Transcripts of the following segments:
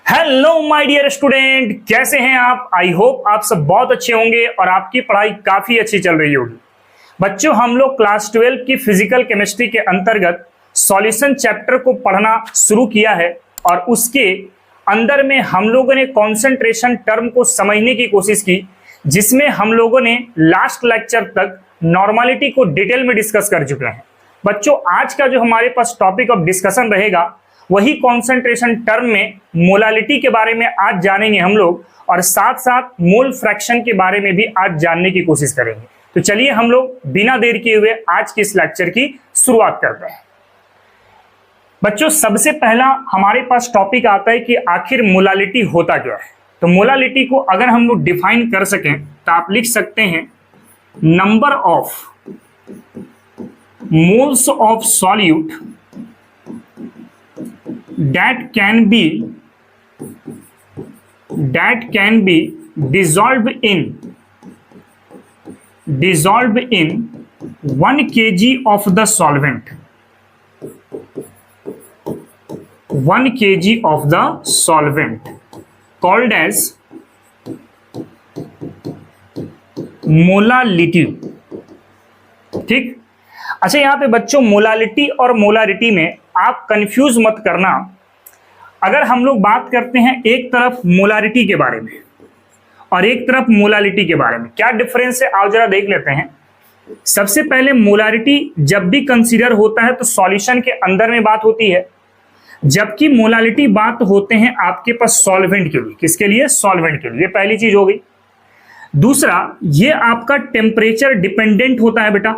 Hello my dear student, कैसे हैं आप? आई होप आप सब बहुत अच्छे होंगे और आपकी पढ़ाई काफी अच्छी चल रही होगी। बच्चों, हम लोग क्लास 12 की फिजिकल केमिस्ट्री के अंतर्गत सॉल्यूशन चैप्टर को पढ़ना शुरू किया है और उसके अंदर में हम लोगों ने कॉन्सेंट्रेशन टर्म को समझने की कोशिश की, जिसमें हम लोगों ने लास्ट लेक्चर तक नॉर्मलिटी को डिटेल में डिस्कस कर चुके हैं। बच्चों, आज का जो हमारे पास टॉपिक ऑफ डिस्कशन रहेगा वही कॉन्सेंट्रेशन टर्म में मोलालिटी के बारे में आज जानेंगे हम लोग, और साथ साथ मोल फ्रैक्शन के बारे में भी आज जानने की कोशिश करेंगे। तो चलिए हम लोग बिना देर किए हुए आज के इस लेक्चर की शुरुआत करते हैं। बच्चों, सबसे पहला हमारे पास टॉपिक आता है कि आखिर मोलालिटी होता क्या है। तो मोलालिटी को अगर हम लोग डिफाइन कर सकें तो आप लिख सकते हैं number of moles of solute that can be dissolved in 1 kg of the solvent. 1 kg of the solvent called as molality. ठीक। अच्छा, यहां पे बच्चों मोलालिटी और मोलारिटी में आप कंफ्यूज मत करना। अगर हम लोग बात करते हैं एक तरफ मोलारिटी के बारे में और एक तरफ मोलालिटी के बारे में, क्या डिफरेंस है आओ जरा देख लेते हैं। सबसे पहले मोलारिटी जब भी कंसीडर होता है तो सॉल्यूशन के अंदर में बात होती है, जबकि मोलालिटी बात होते हैं आपके पास सॉल्वेंट के लिए। किसके लिए? सॉल्वेंट के लिए। पहली चीज हो गई। दूसरा, ये आपका टेम्परेचर डिपेंडेंट होता है बेटा,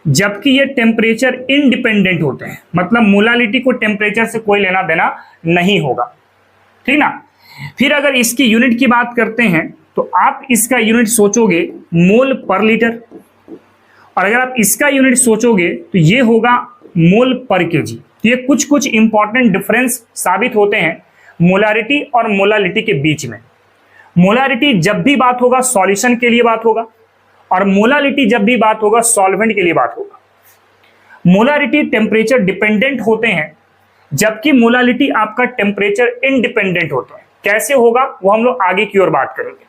जबकि ये टेम्परेचर इंडिपेंडेंट होते हैं। मतलब मोलालिटी को टेम्परेचर से कोई लेना देना नहीं होगा, ठीक ना। फिर अगर इसकी यूनिट की बात करते हैं तो आप इसका यूनिट सोचोगे मोल पर लीटर, और अगर आप इसका यूनिट सोचोगे तो ये होगा मोल पर केजी। ये कुछ कुछ इंपॉर्टेंट डिफरेंस साबित होते हैं मोलारिटी और मोलालिटी के बीच में। मोलारिटी जब भी बात होगा सॉल्यूशन के लिए बात होगा, और मोलालिटी जब भी बात होगा सॉल्वेंट के लिए बात होगा। मोलारिटी टेम्परेचर डिपेंडेंट होते हैं, जबकि मोलालिटी आपका टेम्परेचर इंडिपेंडेंट होता है। कैसे होगा वो हम लोग आगे की ओर बात करेंगे।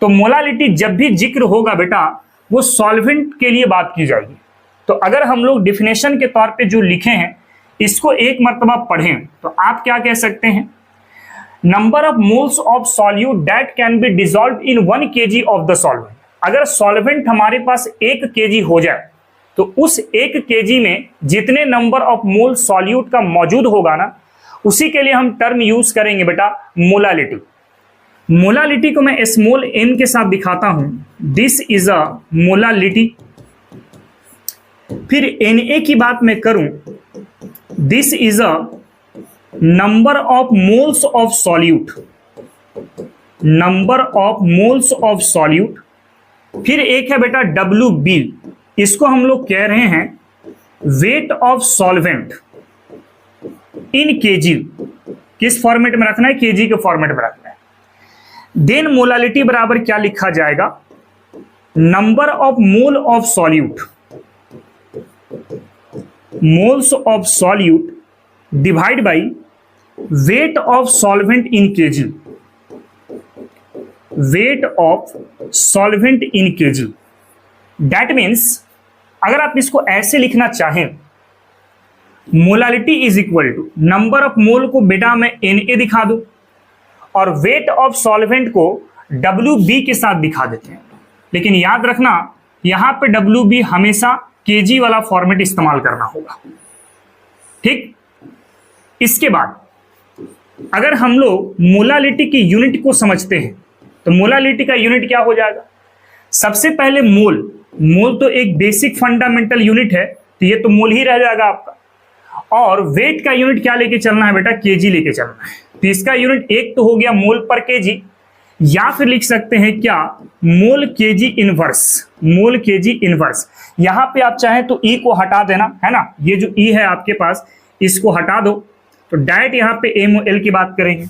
तो मोलालिटी जब भी जिक्र होगा बेटा वो सॉल्वेंट के लिए बात की जाएगी। तो अगर हम लोग डिफिनेशन के तौर पे जो लिखे हैं इसको एक मर्तबा पढ़ें तो आप क्या कह सकते हैं? Number of moles of solute that can be dissolved in 1 kg of the solvent. अगर सॉल्वेंट हमारे पास 1 kg हो जाए तो उस 1 kg में जितने नंबर ऑफ मोल सॉल्यूट का मौजूद होगा ना, उसी के लिए हम टर्म यूज करेंगे बेटा मोलालिटी। मोलालिटी को मैं स्मॉल m के साथ दिखाता हूं। This is a molality. फिर Na की बात मैं करूं, this is a number of moles of solute. Number of moles of solute. फिर एक है बेटा WB, इसको हम लोग कह रहे हैं weight of solvent in KG. किस फॉर्मेट में रखना है? केजी के फॉर्मेट में रखना है। देन मोलालिटी बराबर क्या लिखा जाएगा? Number of mole of solute. Moles of solute divide by weight of solvent in KG. Weight of solvent in KG. That means अगर आप इसको ऐसे लिखना चाहें, molality is equal to number of mole को बेटा मैं Na दिखा दूं और वेट ऑफ सॉल्वेंट को WB के साथ दिखा देते हैं। लेकिन याद रखना यहां पे WB हमेशा केजी वाला फॉर्मेट इस्तेमाल करना होगा, ठीक। इसके बाद अगर हम लोग मोलालिटी की यूनिट को समझते हैं तो मोलालिटी का यूनिट क्या हो जाएगा? सबसे पहले मोल। मोल तो एक बेसिक फंडामेंटल यूनिट है, तो ये तो मोल ही रह जाएगा आपका। और वेट का यूनिट क्या लेके चलना है बेटा? केजी लेके चलना है। तो इसका यूनिट एक तो हो गया मोल पर केजी, या फिर लिख सकते हैं क्या? मोल केजी इनवर्स। मोल केजी इनवर्स। यहां पे आप चाहें तो ई को हटा देना, है ना। ये जो ई है आपके पास इसको हटा दो, तो डायरेक्ट यहां पे MOL की बात करेंगे।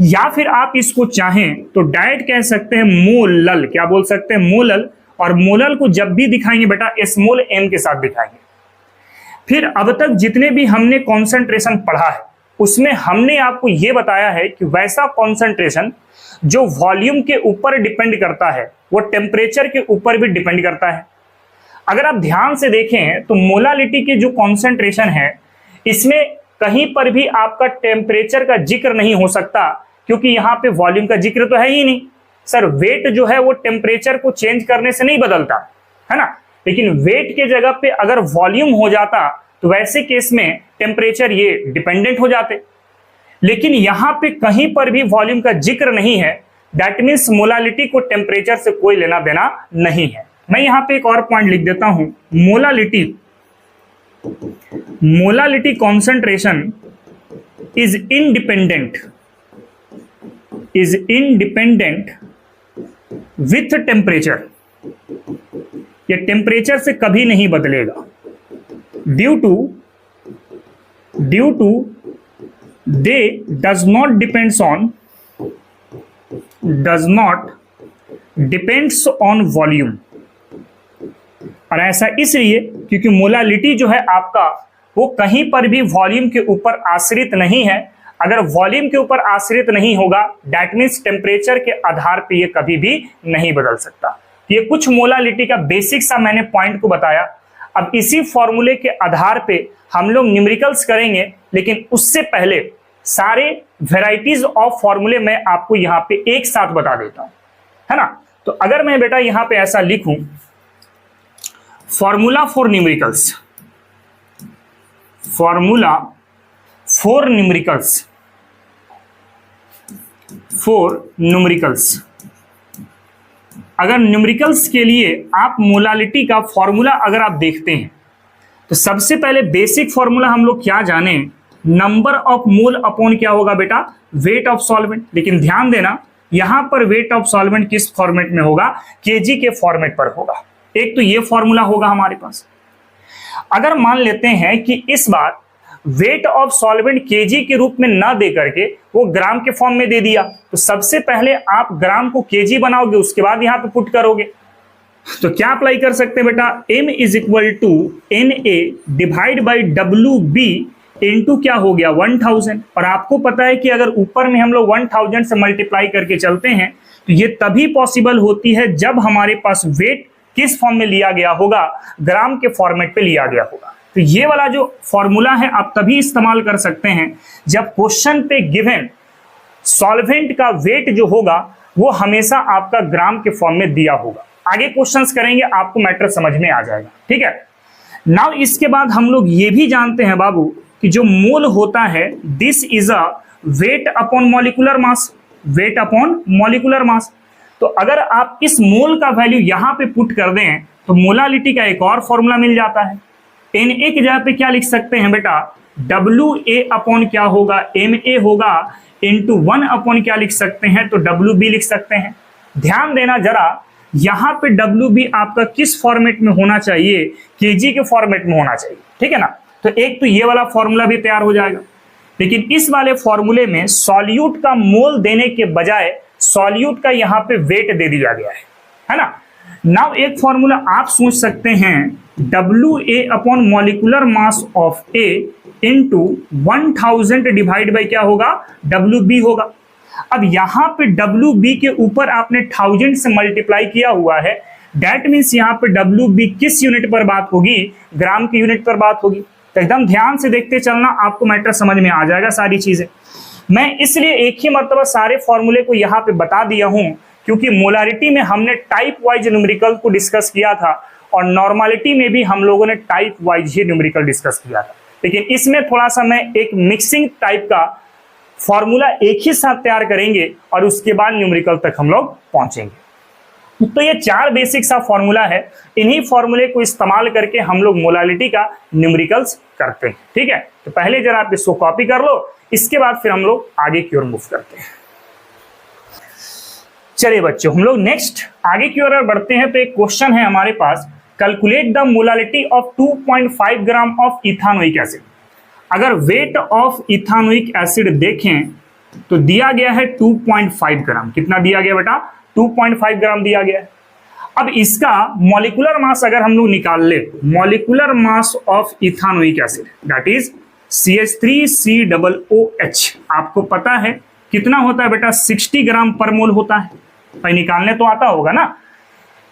या फिर आप इसको चाहें तो डायरेक्ट कह सकते हैं मोलल। क्या बोल सकते हैं? मोलल। और मोलल को जब भी दिखाएंगे बेटा स्मॉल m के साथ दिखाएंगे। फिर अब तक जितने भी हमने कॉन्सेंट्रेशन पढ़ा है उसमें हमने आपको यह बताया है कि वैसा कॉन्सेंट्रेशन जो वॉल्यूम के ऊपर डिपेंड करता है वो टेम्परेचर के ऊपर भी डिपेंड करता है। अगर आप ध्यान से देखें तो मोलालिटी के जो कॉन्सेंट्रेशन है इसमें कहीं पर भी आपका टेम्परेचर का जिक्र नहीं हो सकता, क्योंकि यहाँ पे वॉल्यूम का जिक्र तो है ही नहीं। सर वेट जो है वो टेम्परेचर को चेंज करने से नहीं बदलता है ना, लेकिन वेट के जगह पे अगर वॉल्यूम हो जाता तो वैसे केस में टेम्परेचर ये डिपेंडेंट हो जाते, लेकिन यहां पे कहीं पर भी वॉल्यूम का जिक्र नहीं है। दैट मीन्स मोलालिटी को टेम्परेचर से कोई लेना देना नहीं है। मैं यहां पे एक और पॉइंट लिख देता हूं, molality concentration is independent with temperature. ये टेम्परेचर से कभी नहीं बदलेगा, due to they does not depends on volume। और ऐसा इसलिए क्योंकि मोलालिटी जो है आपका वो कहीं पर भी वॉल्यूम के ऊपर आश्रित नहीं है। अगर वॉल्यूम के ऊपर आश्रित नहीं होगा दैट मीन्स टेम्परेचर के आधार पे ये कभी भी नहीं बदल सकता। ये कुछ मोलालिटी का बेसिक सा मैंने पॉइंट को बताया। अब इसी फॉर्मूले के आधार पे हम लोग न्यूमेरिकल्स करेंगे, लेकिन उससे पहले सारे वेराइटीज ऑफ फॉर्मूले मैं आपको यहां पे एक साथ बता देता हूं, है ना। तो अगर मैं बेटा यहां पे ऐसा लिखूं, फॉर्मूला फॉर न्यूमेरिकल्स अगर न्यूमेरिकल्स के लिए आप मोलालिटी का फॉर्मूला अगर आप देखते हैं तो सबसे पहले बेसिक फॉर्मूला हम लोग क्या जाने, नंबर ऑफ मोल अपॉन क्या होगा बेटा, वेट ऑफ सॉल्वेंट। लेकिन ध्यान देना यहां पर वेट ऑफ सॉल्वेंट किस फॉर्मेट में होगा, केजी के फॉर्मेट पर होगा। एक तो ये फॉर्मूला होगा हमारे पास। अगर मान लेते हैं कि इस बार वेट ऑफ सॉल्वेंट केजी के रूप में ना दे करके वो ग्राम के फॉर्म में दे दिया, तो सबसे पहले आप ग्राम को केजी बनाओगे, उसके बाद यहां पे पुट करोगे। तो क्या अप्लाई कर सकते हैं बेटा, m is equal to NA divide by WB into क्या हो गया 1000। और आपको पता है कि अगर ऊपर में हम लोग 1000 से मल्टीप्लाई करके चलते हैं तो ये तभी पॉसिबल होती है जब हमारे पास वेट किस फॉर्म में लिया गया होगा, ग्राम के फॉर्मेट पे लिया गया होगा। तो ये वाला जो फॉर्मूला है आप तभी इस्तेमाल कर सकते हैं जब क्वेश्चन पे गिवन सॉल्वेंट का वेट जो होगा वो हमेशा आपका ग्राम के फॉर्म में दिया होगा। आगे क्वेश्चंस करेंगे आपको मैटर समझ में आ जाएगा, ठीक है। नाउ इसके बाद हम लोग ये भी जानते हैं बाबू कि जो मोल होता है this is a weight upon molecular मास। तो अगर आप इस मोल का वैल्यू यहां पे पुट कर दें तो मोलालिटी का एक और फॉर्मूला मिल जाता है। Na की जगह पे क्या लिख सकते हैं बेटा, WA अपॉन क्या होगा, MA होगा इंटू 1 अपॉन क्या लिख सकते हैं, तो WB लिख सकते हैं। ध्यान देना जरा यहां पे WB आपका किस फॉर्मेट में होना चाहिए, केजी के फॉर्मेट में होना चाहिए, ठीक है ना। तो एक तो ये वाला फॉर्मूला भी तैयार हो जाएगा, लेकिन इस वाले फॉर्मूले में सॉल्यूट का मोल देने के बजाय सॉल्यूट का यहाँ पे वेट दे दिया गया है ना। नाउ एक फॉर्मूला आप सोच सकते हैं, WA upon molecular mass of A into 1000 divide by क्या होगा, WB होगा। अब यहां पे WB के ऊपर आपने 1000 से मल्टीप्लाई किया हुआ है, दैट मीन्स यहां पे WB किस यूनिट पर बात होगी, ग्राम की यूनिट पर बात होगी। तो एकदम ध्यान से देखते चलना, आपको मैटर समझ में आ जाएगा सारी चीजें। मैं इसलिए एक ही मर्तबा सारे फॉर्मूले को यहाँ पे बता दिया हूं क्योंकि मोलारिटी में हमने टाइप वाइज न्यूमेरिकल को डिस्कस किया था और नॉर्मलिटी में भी हम लोगों ने टाइप वाइज ही न्यूमेरिकल डिस्कस किया था, लेकिन इसमें थोड़ा सा मैं एक मिक्सिंग टाइप का फॉर्मूला एक ही साथ तैयार करेंगे और उसके बाद न्यूमेरिकल तक हम लोग पहुंचेंगे। तो ये 4 बेसिक सा फॉर्मूला है, इन्हीं फॉर्मूले को इस्तेमाल करके हम लोग मोलालिटी का न्यूमेरिकल्स करते हैं, ठीक है। तो पहले जरा आप इसको कॉपी कर लो, इसके बाद फिर हम लोग आगे की ओर मूव करते हैं। चलिए बच्चों हम लोग नेक्स्ट आगे की ओर बढ़ते हैं। तो एक क्वेश्चन है हमारे पास, calculate the molality of 2.5 gram of ethanoic acid. अगर वेट ऑफ इथानोइक एसिड देखें तो दिया गया है 2.5 ग्राम। कितना दिया गया बेटा, 2.5 ग्राम दिया गया है। अब इसका मॉलिक्यूलर मास अगर हम लोग निकाल ले, molecular mass of ethanoic acid that is CH3COOH, आपको पता है कितना होता है बेटा, 60 ग्राम पर मोल होता है। भाई निकालने तो आता होगा ना।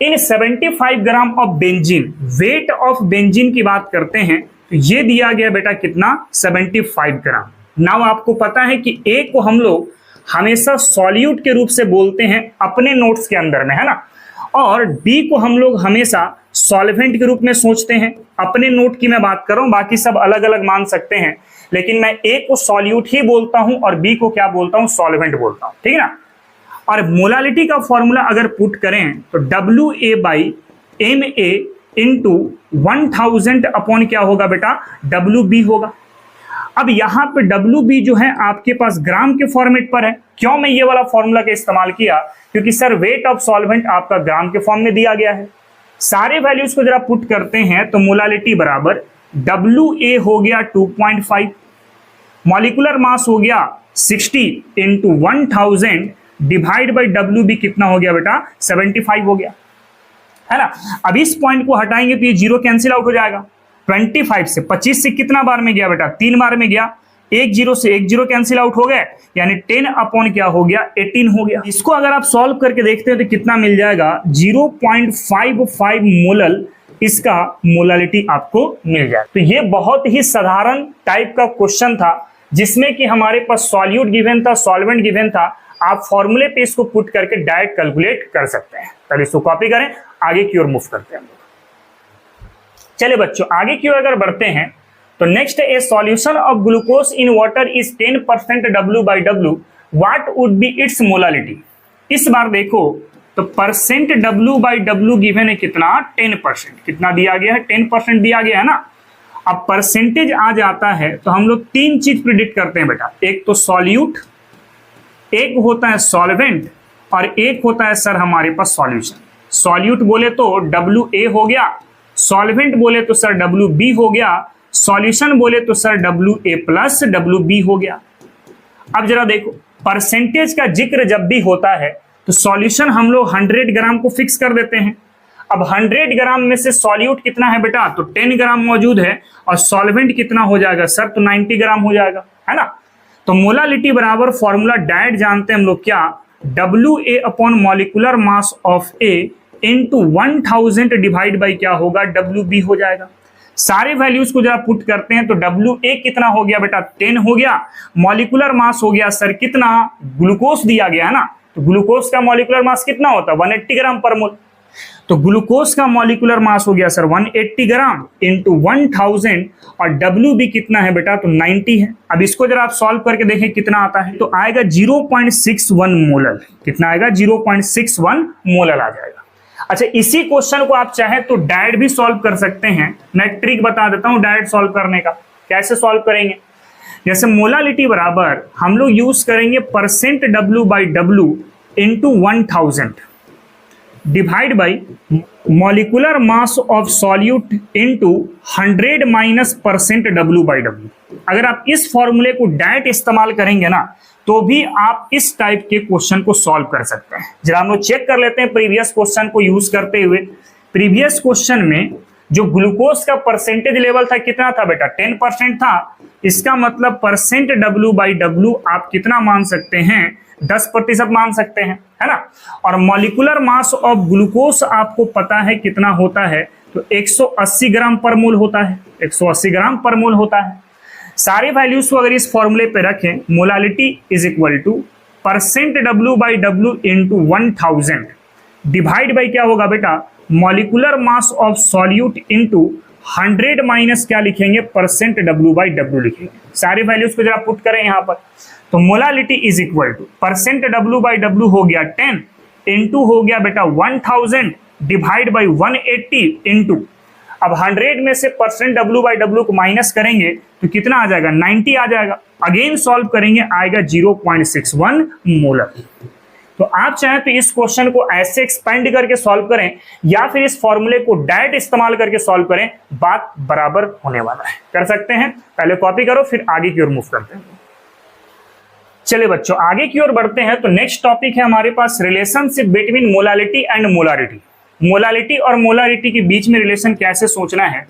इन 75 gram of benzene, weight of benzene की बात करते हैं तो ये दिया गया बेटा कितना, 75 ग्राम। नाउ आपको पता है कि ए को हम लोग हमेशा सॉल्यूट के रूप से बोलते हैं अपने नोट्स के अंदर में, है ना, और बी को हम लोग हमेशा सॉल्वेंट के रूप में सोचते हैं। अपने नोट की मैं बात कर रहा हूं, बाकी सब अलग अलग मान सकते हैं, लेकिन मैं ए को सॉल्यूट ही बोलता हूं और बी को क्या बोलता हूं, सॉल्वेंट बोलता हूं, ठीक है ना। और मोलालिटी का फॉर्मूला अगर पुट करें तो WA/MA इंटू 1000 अपॉन क्या होगा बेटा, WB होगा। अब यहां पे WB जो है आपके पास ग्राम के फॉर्मेट पर है। क्यों मैं ये वाला फॉर्मूला का इस्तेमाल किया, क्योंकि सर वेट ऑफ सॉल्वेंट आपका ग्राम के फॉर्म में दिया गया है। सारे वैल्यूज को जरा पुट करते हैं तो मोलालिटी बराबर WA हो गया 2.5, मॉलिक्यूलर मास हो गया 60 इंटू 1000 डिवाइड बाई WB कितना हो गया बेटा, 75 हो गया, है ना। अब इस पॉइंट को हटाएंगे तो ये जीरो कैंसिल आउट हो जाएगा। 25 से 25 से कितना बार में गया बेटा, 3 बार में गया। एक जीरो से एक जीरो कैंसिल आउट हो गए, यानी 10 अपॉन क्या हो गया, 18 हो गया। इसको अगर आप सॉल्व करके देखते हैं तो कितना मिल जाएगा, 0.55 मोलल इसका मोलालिटी आपको मिल जाए। तो ये बहुत ही साधारण टाइप का क्वेश्चन था, जिसमें कि हमारे पास सॉल्यूट गिवन था, सॉल्वेंट गिवन था। आप फॉर्मूले पे इसको पुट करके डायरेक्ट कैलकुलेट कर सकते हैं। चलिए इसको कॉपी करें, आगे की ओर मूव करते हैं। चलिए बच्चों आगे की ओर अगर बढ़ते हैं तो next, A solution of glucose in water is 10% W/W, what would be it's molality. इस बार देखो तो परसेंट W/W गिवन है कितना, 10%। कितना दिया गया है, 10% दिया गया है ना। अब परसेंटेज आ जाता है तो हम लोग 3 चीज प्रिडिक्ट करते हैं बेटा, एक तो सॉल्यूट, एक होता है सॉल्वेंट, और एक होता है सर हमारे पास सॉल्यूशन। सॉल्यूट बोले तो WA हो गया, सॉल्वेंट बोले तो सर WB हो गया, सॉल्यूशन बोले तो सर WA+WB हो गया। अब जरा देखो, परसेंटेज का जिक्र जब भी होता है तो सॉल्यूशन हम लोग 100 ग्राम को फिक्स कर देते हैं। अब 100 ग्राम में से सॉल्यूट कितना है बेटा, तो 10 ग्राम मौजूद है, और सॉल्वेंट कितना हो जाएगा सर, तो 90 ग्राम हो जाएगा, है ना। तो मोलालिटी बराबर फॉर्मूला डायरेक्ट जानते हैं हम लोग, क्या, WA upon molecular mass of A into 1000 divide by क्या होगा, WB हो जाएगा। सारे वैल्यूज को जरा पुट करते हैं तो WA कितना हो गया बेटा, 10 हो गया। मॉलिक्यूलर मास हो गया सर कितना, ग्लूकोज दिया गया है ना, तो ग्लूकोज का मॉलिक्यूलर मास कितना होता है, 180 ग्राम पर मोल। तो ग्लूकोज का मॉलिक्यूलर मास हो गया सर 180 ग्राम इंटू 1000, और WB कितना है बेटा, तो 90 है। अब इसको जरा आप सॉल्व करके देखें कितना आता है, तो आएगा 0.61 मोलल। कितना आएगा, 0.61 मोलल आ जाएगा। अच्छा, इसी क्वेश्चन को आप चाहे तो डायरेक्ट भी सॉल्व कर सकते हैं। मैं ट्रिक बता देता हूं डायरेक्ट सॉल्व करने का। कैसे सॉल्व करेंगे, जैसे मोलालिटी बराबर हम लोग यूज करेंगे percent W/W into 1000 divide by molecular mass of solute into 100 minus percent W/W। अगर आप इस फॉर्मूले को डायरेक्ट इस्तेमाल करेंगे ना, तो भी आप इस टाइप के क्वेश्चन को सॉल्व कर सकते हैं। जरा हम लोग चेक कर लेते हैं प्रीवियस क्वेश्चन को यूज करते हुए। प्रीवियस क्वेश्चन में जो ग्लूकोज का परसेंटेज लेवल था कितना था बेटा, 10% था। इसका मतलब परसेंट W/W आप कितना मान सकते हैं, 10% मान सकते हैं, है ना। और मॉलिक्यूलर मास ऑफ ग्लूकोज आपको पता है कितना होता है, तो 180 ग्राम पर मोल होता है, 180 ग्राम पर मोल होता है। सारे वैल्यूज को अगर इस फॉर्मूले पे रखें, molality is equal two percent W/W into 1000 divide by क्या होगा बेटा, molecular mass of solute into 100 minus क्या लिखेंगे, परसेंट W/W लिखेंगे। सारे वैल्यूज को जरा पुट करें यहाँ पर, तो molality is equal two percent W/W हो गया 10 इंटू हो गया बेटा 1000 डिवाइड बाई 180 इंटू, अब 100 में से परसेंट W/W को माइनस करेंगे तो कितना आ जाएगा, 90 आ जाएगा। अगेन सॉल्व करेंगे, आएगा 0.61 मोलर। तो आप चाहें तो इस क्वेश्चन को ऐसे एक्सपेंड करके सॉल्व करें, या फिर इस फॉर्मूले को डायरेक्ट इस्तेमाल करके सॉल्व करें, बात बराबर होने वाला है। कर सकते हैं, पहले कॉपी करो फिर आगे की ओर मूव करते हैं। चलिए बच्चों आगे की ओर बढ़ते हैं। तो नेक्स्ट टॉपिक है हमारे पास relationship between molality and molarity. Molality और मोलारिटी के बीच में रिलेशन कैसे सोचना है,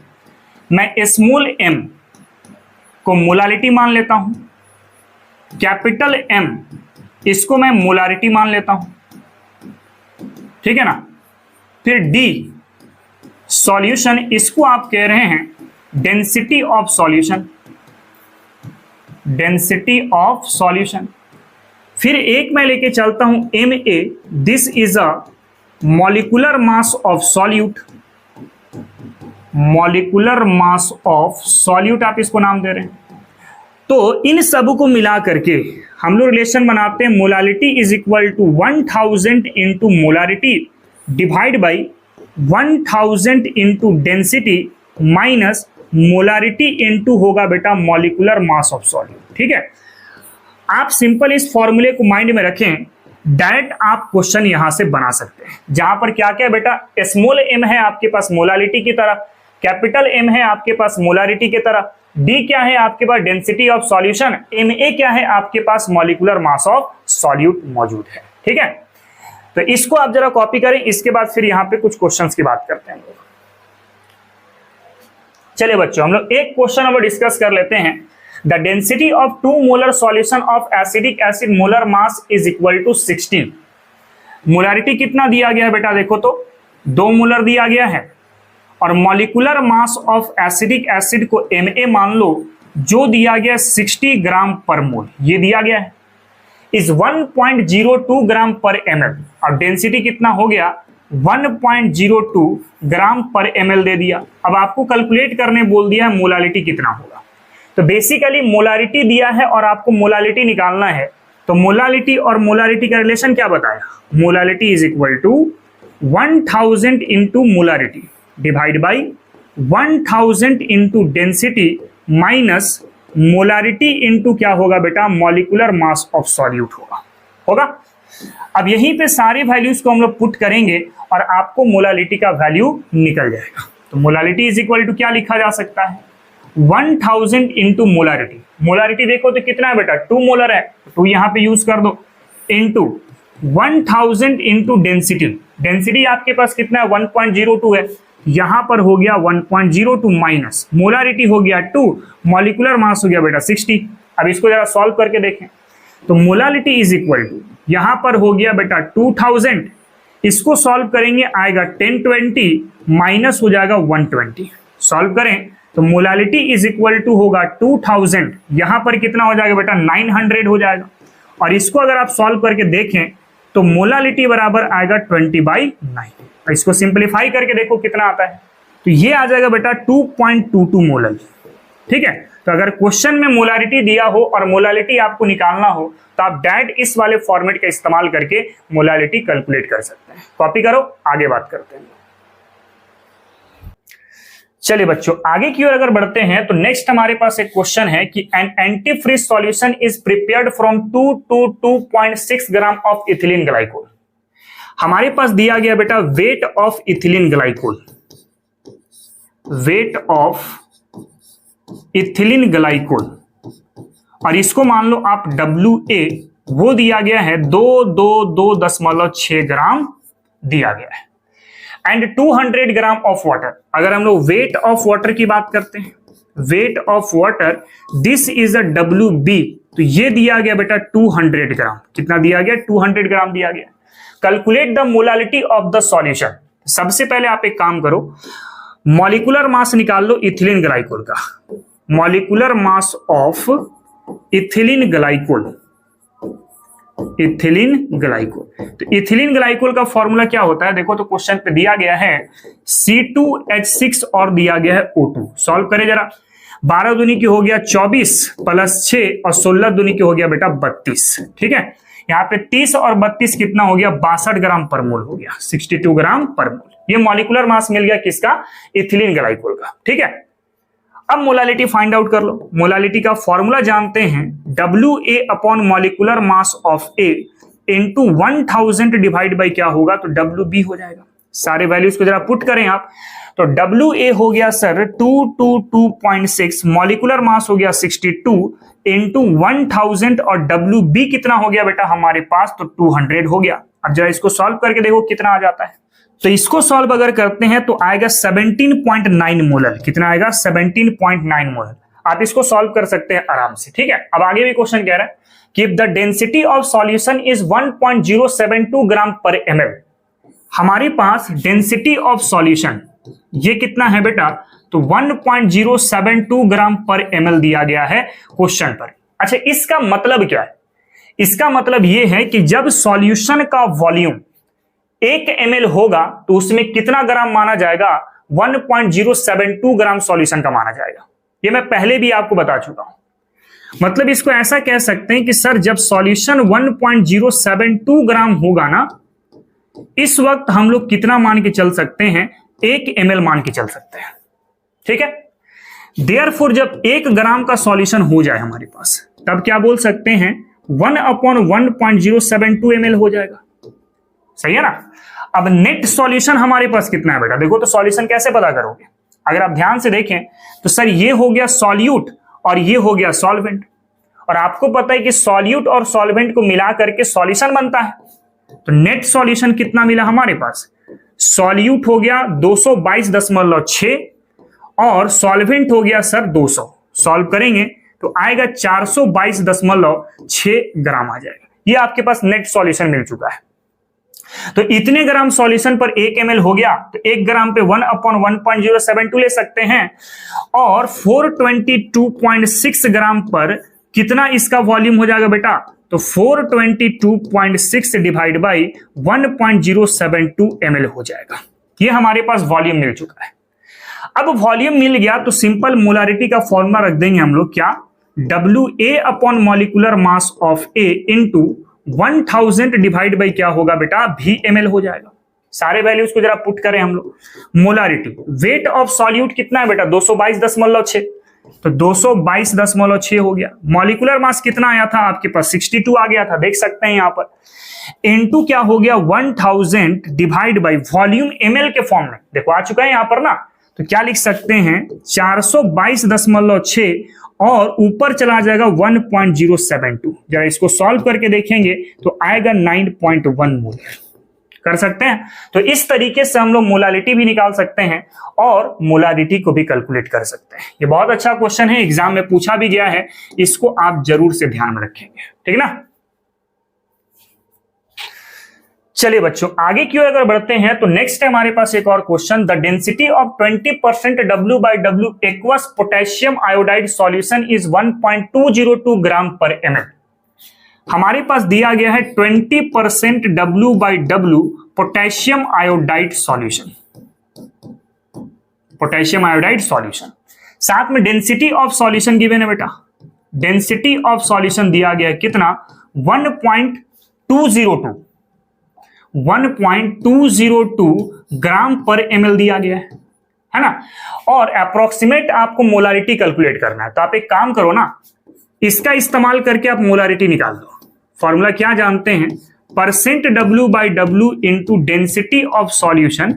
मैं स्मॉल m को मोलालिटी मान लेता हूं, कैपिटल M इसको मैं मोलारिटी मान लेता हूं, ठीक है ना। फिर D सॉल्यूशन, इसको आप कह रहे हैं density of solution, density of solution. फिर एक मैं लेके चलता हूं Ma, this is a molecular mass of solute, molecular mass of solute आप इसको नाम दे रहे हैं। तो इन सब को मिला करके हम लोग रिलेशन बनाते हैं molality is equal to 1000 into molarity divide by 1000 into density minus molarity into होगा बेटा मॉलिक्यूलर मास ऑफ सॉल्यूट, ठीक है। आप सिंपल इस फॉर्मूले को माइंड में रखें, डायरेक्ट आप क्वेश्चन यहां से बना सकते हैं, जहां पर क्या क्या बेटा स्मॉल m है आपके पास मोलालिटी की तरह, कैपिटल M है आपके पास मोलारिटी की तरह, D क्या है आपके पास डेंसिटी ऑफ सॉल्यूशन, Ma क्या है आपके पास मॉलिक्यूलर मास ऑफ सॉल्यूट मौजूद है, ठीक है। तो इसको आप जरा कॉपी करें, इसके बाद फिर यहां पे कुछ क्वेश्चंस की बात करते हैं हम लोग। चलिए बच्चों, हम लोग एक क्वेश्चन अब डिस्कस कर लेते हैं। The density of 2 molar solution of acidic acid molar mass is equal to 16। Molarity कितना दिया गया है बेटा, देखो तो 2 मोलर दिया गया है, और molecular mass of acidic acid को Ma मान लो, जो दिया गया 60 ग्राम पर मोल, ये दिया गया है, इज 1.02 ग्राम पर ml, और डेंसिटी कितना हो गया 1.02 ग्राम पर ml दे दिया। अब आपको कैलकुलेट करने बोल दिया है मोलालिटी कितना होगा। तो बेसिकली मोलारिटी दिया है और आपको मोलालिटी निकालना है, तो मोलालिटी और मोलारिटी का रिलेशन क्या बताया, molality is equal to 1000 into molarity divide by 1000 into density minus molarity into क्या होगा बेटा मॉलिक्यूलर मास ऑफ सॉल्यूट होगा। अब यहीं पे सारी वैल्यूज को हम लोग पुट करेंगे और आपको मोलालिटी का वैल्यू निकल जाएगा। तो मोलालिटी इज इक्वल टू क्या लिखा जा सकता है, 1000 इंटू मोलारिटी, मोलारिटी देखो तो कितना है बेटा 2 मोलर है, 2 यहाँ पे यूज कर दो, इंटू 1000 इंटू डेंसिटी, डेंसिटी आपके पास कितना है 1.02 है, यहां पर हो गया 1.02 माइनस मोलारिटी हो गया 2, मॉलिक्यूलर मास हो गया बेटा 60। अब इसको जरा सॉल्व करके देखें, तो मोलालिटी इज इक्वल टू यहां पर हो गया बेटा 2000, इसको सॉल्व करेंगे आएगा 1020 माइनस हो जाएगा 120, सॉल्व करें तो मोलालिटी इज इक्वल टू होगा 2000, यहां पर कितना हो जाएगा बेटा 900 हो जाएगा, और इसको अगर आप सॉल्व करके देखें तो मोलालिटी बराबर आएगा 20/9। इसको सिंपलीफाई करके देखो कितना आता है, तो ये आ जाएगा बेटा 2.22 मोलर, ठीक है। तो अगर क्वेश्चन में मोलारिटी दिया हो और मोलालिटी आपको निकालना हो तो आप डायरेक्ट इस वाले फॉर्मेट का इस्तेमाल करके मोलालिटी कैलकुलेट कर सकते हैं। कॉपी करो, आगे बात करते हैं। चलिए बच्चों, आगे की ओर अगर बढ़ते हैं तो नेक्स्ट हमारे पास एक क्वेश्चन है कि an antifreeze solution is prepared from 2 to 2.6 gram of ethylene glycol. हमारे पास दिया गया बेटा weight of ethylene glycol, weight of ethylene glycol, और इसको मान लो आप WA, वो दिया गया है 2.6 ग्राम दिया गया है, एंड 200 ग्राम ऑफ वाटर। अगर हम लोग वेट ऑफ वाटर की बात करते हैं, weight of water this is a WB, तो ये दिया गया बेटा 200 ग्राम, कितना दिया गया 200 ग्राम दिया गया। Calculate the molality of the solution. सबसे पहले आप एक काम करो, मॉलिक्यूलर मास निकाल लो इथिलीन ग्लाइकोल का, molecular mass of ethylene glycol, ethylene glycol. तो इथिलीन ग्लाइकोल का फॉर्मूला क्या होता है, देखो तो क्वेश्चन पे दिया गया है C2H6 और दिया गया है O2। सॉल्व करें जरा, 12 दूनी की हो गया 24 प्लस 6 और 16 दूनी की हो गया बेटा 32, ठीक है। यहाँ पे 30 और 32 कितना हो गया 62 ग्राम पर मोल हो गया, 62 ग्राम पर मोल। ये मॉलिक्यूलर मास मिल गया किसका, इथिलीन ग्लाइकोल का, ठीक है। अब मोलालिटी फाइंड आउट कर लो। मोलालिटी का फॉर्मूला जानते हैं, WA upon molecular mass of A into 1000 divide by क्या होगा, तो WB हो जाएगा। सारे वैल्यूज को जरा पुट करें आप, तो WA हो गया सर 222.6, मॉलिक्यूलर मास हो गया 62 इंटू 1000, और WB कितना हो गया बेटा हमारे पास, तो 200 हो गया। अब जरा इसको सॉल्व करके देखो कितना आ जाता है। तो इसको सॉल्व अगर करते हैं तो आएगा 17.9 मोलर। कितना आएगा? 17.9 मोलर। आप इसको सॉल्व कर सकते हैं आराम से, ठीक है। अब आगे भी क्वेश्चन कह रहा है कि if the density of solution is 1.072 gram per ml। हमारे पास डेंसिटी ऑफ सॉल्यूशन ये कितना है बेटा? तो 1.072 ग्राम पर ml दिया गया है क्वेश्चन पर। अच्छा, इसका मतलब क्या है? इसका मतलब यह है कि जब सॉल्यूशन का वॉल्यूम 1 ml होगा तो उसमें कितना ग्राम माना जाएगा? 1.072 ग्राम सॉल्यूशन का माना जाएगा। ये मैं पहले भी आपको बता चुका हूं। मतलब इसको ऐसा कह सकते हैं कि सर जब सॉल्यूशन 1.072 ग्राम होगा ना, इस वक्त हम लोग कितना मान के चल सकते हैं? 1 ml मान के चल सकते हैं, ठीक है। देयरफॉर जब 1 ग्राम का सॉल्यूशन हो जाए हमारे पास, तब क्या बोल सकते हैं? 1/1.072 ml हो जाएगा। सही है ना। अब नेट सॉल्यूशन हमारे पास कितना है बेटा? देखो तो सॉल्यूशन कैसे पता करोगे? अगर आप ध्यान से देखें तो सर ये हो गया सॉल्यूट और ये हो गया सॉल्वेंट, और आपको पता है कि सॉल्यूट और सॉल्वेंट को मिला करके सॉल्यूशन बनता है। तो नेट सॉल्यूशन कितना मिला हमारे पास? सॉल्यूट हो गया 222.6 और सॉल्वेंट हो गया सर 200। सॉल्व करेंगे तो आएगा 422.6 ग्राम आ जाएगा। ये आपके पास नेट सॉल्यूशन मिल चुका है। तो इतने ग्राम सॉल्यूशन पर 1 ml हो गया, तो 1 ग्राम पे 1/1.072 ले सकते हैं। और 422.6 ग्राम पर कितना इसका वॉल्यूम हो जाएगा बेटा? तो 422.6 डिवाइड बाई 1.072 ml हो जाएगा। ये हमारे पास वॉल्यूम मिल चुका है। अब वॉल्यूम मिल गया तो सिंपल मोलारिटी का फॉर्मूला रख देंगे हम लोग, क्या? WA upon molecular mass of A into 1000 divide by क्या होगा बेटा? VmL हो जाएगा। सारे वैल्यूज को जरा पुट करें हम लोग। मोलारिटी, वेट ऑफ सॉल्यूट कितना है बेटा? 222.6, तो 222.6 हो गया। मॉलिक्यूलर मास कितना आया था आपके पास? 62 आ गया था, देख सकते हैं यहां पर। इनटू क्या हो गया? 1000 डिवाइड बाई वॉल्यूम ml के फॉर्म में, देखो आ चुका है यहां पर ना। तो क्या लिख सकते हैं? 422.6 और ऊपर चला जाएगा 1.072। जरा इसको सॉल्व करके देखेंगे तो आएगा 9.1 मोलर। कर सकते हैं। तो इस तरीके से हम लोग मोलालिटी भी निकाल सकते हैं और मोलारिटी को भी कैलकुलेट कर सकते हैं। ये बहुत अच्छा क्वेश्चन है, एग्जाम में पूछा भी गया है, इसको आप जरूर से ध्यान में रखेंगे, ठीक है ना। चलिए बच्चों आगे की ओर अगर बढ़ते हैं तो नेक्स्ट है हमारे पास एक और question. The density of 20% W/W aqueous potassium iodide solution is 1.202 gram per ml। हमारे पास दिया गया है 20% W/W potassium iodide solution, potassium iodide solution. साथ में डेंसिटी ऑफ सॉल्यूशन गिवन है बेटा। डेंसिटी ऑफ सॉल्यूशन दिया गया है कितना? 1.202 ग्राम पर ml दिया गया है ना। और अप्रोक्सीमेट आपको मोलारिटी कैलकुलेट करना है। तो आप एक काम करो ना, इसका इस्तेमाल करके आप मोलारिटी निकाल दो। फॉर्मूला क्या जानते हैं? Percent W/W into density of solution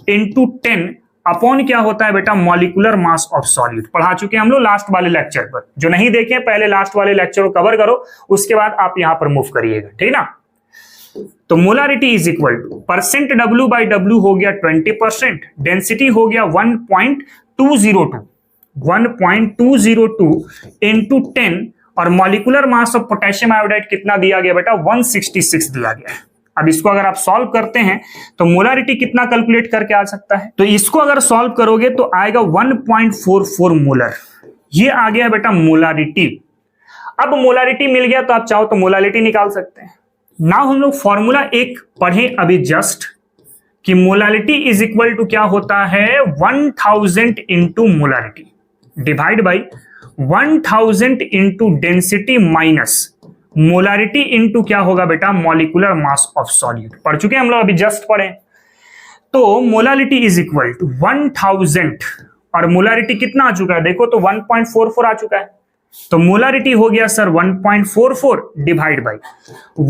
into 10 upon क्या होता है बेटा? Molecular mass of solute. पढ़ा चुके हैं हम लोग लास्ट वाले लेक्चर पर। जो नहीं देखे पहले लास्ट वाले लेक्चर को कवर करो, उसके बाद आप यहां पर मूव करिएगा, ठीक ना। तो molarity is equal two percent W/W हो गया 20%, डेंसिटी हो गया 1.202 इंटू 10 और molecular mass of potassium iodide कितना दिया गया बेटा? 166 दिया गया है। अब इसको अगर आप सॉल्व करते हैं तो मोलारिटी कितना कैलकुलेट करके आ सकता है? तो इसको अगर सॉल्व करोगे तो आएगा 1.44 मोलर। ये आ गया बेटा मोलारिटी। अब मोलारिटी मिल गया तो आप चाहो तो मोलालिटी निकाल सकते हैं। नाउ हम लोग फॉर्मूला एक पढ़े अभी जस्ट कि मोलालिटी इज इक्वल टू क्या होता है? 1000 into molarity divide by 1000 into density minus molarity into क्या होगा बेटा? Molecular mass of solute. पढ़ चुके हैं हम लोग, अभी जस्ट पढ़े। तो मोलालिटी इज इक्वल टू 1000 और मोलारिटी कितना आ चुका है? देखो तो 1.44 आ चुका है। तो मोलारिटी हो गया सर 1.44 डिवाइड बाई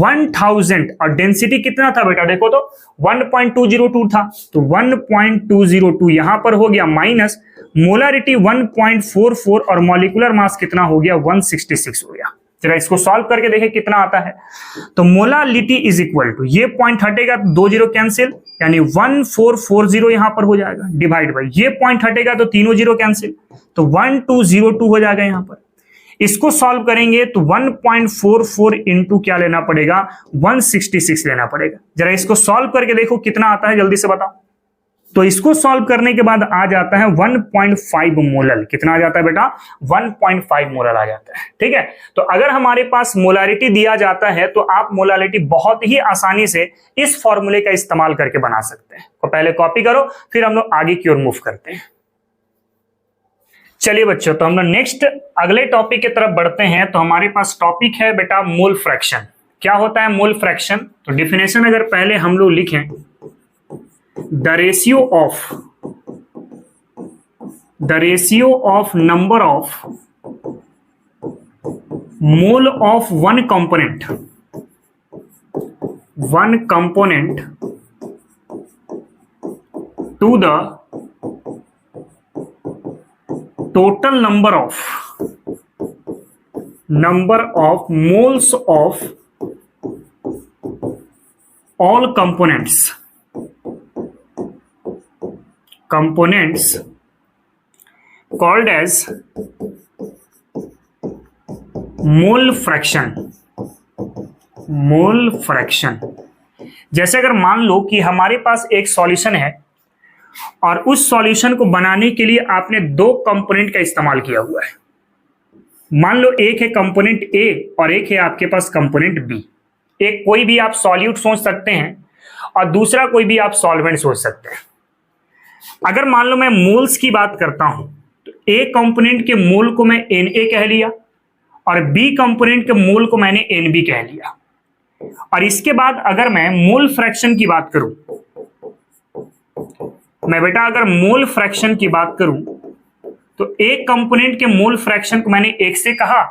1000 और डेंसिटी कितना था बेटा? देखो तो 1.202 था, तो 1.202 यहां पर हो गया माइनस मोलारिटी 1.44 और मॉलिक्यूलर मास कितना हो गया? 166 हो गया। जरा इसको सॉल्व करके देखें कितना आता है। तो मोलालिटी इज इक्वल टू, ये पॉइंट हटेगा तो 2 जीरो कैंसिल, यानी 1440 यहां पर हो जाएगा, डिवाइड बाई ये पॉइंट हटेगा तो तीनों जीरो कैंसिल, तो 1202 हो जाएगा यहां पर। इसको सॉल्व करेंगे तो 1.44 इंटू क्या लेना पड़ेगा, 166 लेना पड़ेगा। जरा इसको सॉल्व करके देखो कितना आता है, जल्दी से बताओ। तो इसको सॉल्व करने के बाद आ जाता है 1.5 मोलल। कितना आ जाता है बेटा, 1.5 मोलल आ जाता है। ठीक है, तो अगर हमारे पास मोलारिटी दिया जाता है तो आप मोलारिटी बहुत ही आसानी से इस फॉर्मूले का इस्तेमाल करके बना सकते हैं। तो पहले कॉपी करो, फिर हम लोग आगे की ओर मूव करते हैं। चलिए बच्चों, तो हम लोग नेक्स्ट अगले टॉपिक की तरफ बढ़ते हैं। तो हमारे पास टॉपिक है बेटा मोल फ्रैक्शन। क्या होता है मोल फ्रैक्शन? तो डिफिनेशन अगर पहले हम लोग लिखें, the ratio of number of mole of one component to the total number of moles of all components called as mole fraction. जैसे अगर मान लो कि हमारे पास एक सॉल्यूशन है और उस सॉल्यूशन को बनाने के लिए आपने दो कंपोनेंट का इस्तेमाल किया हुआ है। मान लो एक है कंपोनेंट ए और एक है आपके पास कंपोनेंट बी। एक कोई भी आप सॉल्यूट सोच सकते हैं और दूसरा कोई भी आप सॉल्वेंट सोच सकते हैं। अगर मान लो मैं मोल्स की बात करता हूं तो ए कंपोनेंट के मोल को मैं Na कह लिया और बी कंपोनेंट के मोल को मैंने Nb कह लिया। और इसके बाद अगर मैं मोल फ्रैक्शन की बात करूं, मैं बेटा अगर मोल फ्रैक्शन की बात करूं तो ए कंपोनेंट के मोल फ्रैक्शन को मैंने Xa कहा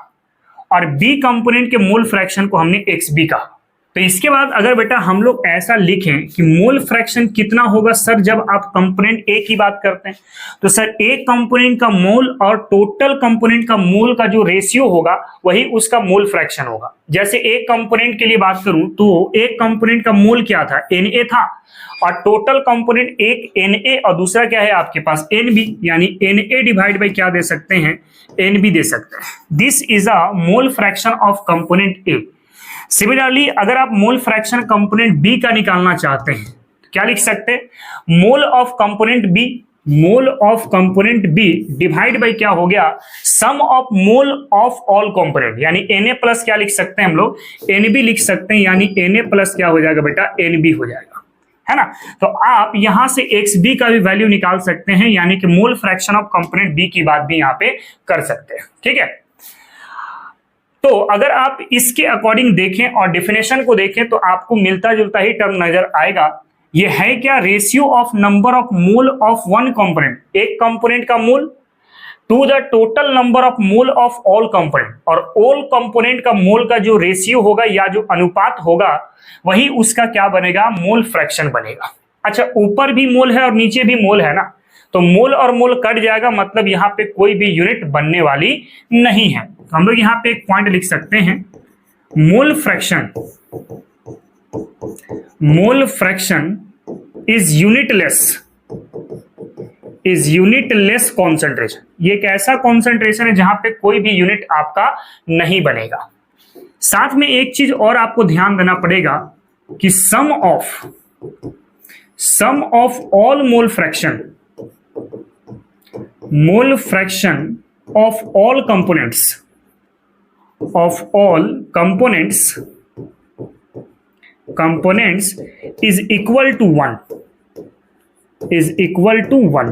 और बी कंपोनेंट के मोल फ्रैक्शन को हमने Xb कहा। तो इसके बाद अगर बेटा हम लोग ऐसा लिखें कि मोल फ्रैक्शन कितना होगा सर जब आप कंपोनेंट ए की बात करते हैं, तो सर ए कंपोनेंट का मोल और टोटल कंपोनेंट का मोल का जो रेशियो होगा वही उसका मोल फ्रैक्शन होगा। जैसे एक कंपोनेंट के लिए बात करूं तो एक कंपोनेंट का मोल क्या था, Na था, और टोटल कंपोनेंट एक Na और दूसरा क्या है आपके पास Nb, यानी Na डिवाइड बाई क्या दे सकते हैं, Nb दे सकते हैं। This is a mole fraction of component A. Similarly अगर आप मोल फ्रैक्शन कंपोनेंट बी का निकालना चाहते हैं तो क्या लिख सकते हैं, mole of component B divide by क्या हो गया, sum of mole of all component, यानी Na प्लस क्या लिख सकते हैं हम लोग, Nb लिख सकते हैं, यानी Na प्लस क्या हो जाएगा बेटा, Nb हो जाएगा, है ना। तो आप यहां से Xb का भी वैल्यू निकाल सकते हैं, यानी कि mole fraction of component B की बात भी यहां पे कर सकते हैं। ठीक है, तो अगर आप इसके अकॉर्डिंग देखें और डेफिनेशन को देखें तो आपको मिलता जुलता ही टर्म नजर आएगा। ये है क्या, ratio of number of mole of one component, एक कंपोनेंट का mole, to the total number of mole of all component, और ऑल कंपोनेंट का मोल का जो रेशियो होगा या जो अनुपात होगा वही उसका क्या बनेगा, मोल फ्रैक्शन बनेगा। अच्छा, ऊपर भी मोल है और नीचे भी मोल है ना, तो मोल और मोल कट जाएगा, मतलब यहाँ पे कोई भी यूनिट बनने वाली नहीं है। तो हम लोग यहाँ पे एक पॉइंट लिख सकते हैं, mole fraction is unitless concentration. ये एक ऐसा कॉन्सेंट्रेशन है जहां पे कोई भी यूनिट आपका नहीं बनेगा। साथ में एक चीज और आपको ध्यान देना पड़ेगा कि sum of all mole fraction of all components is equal to 1.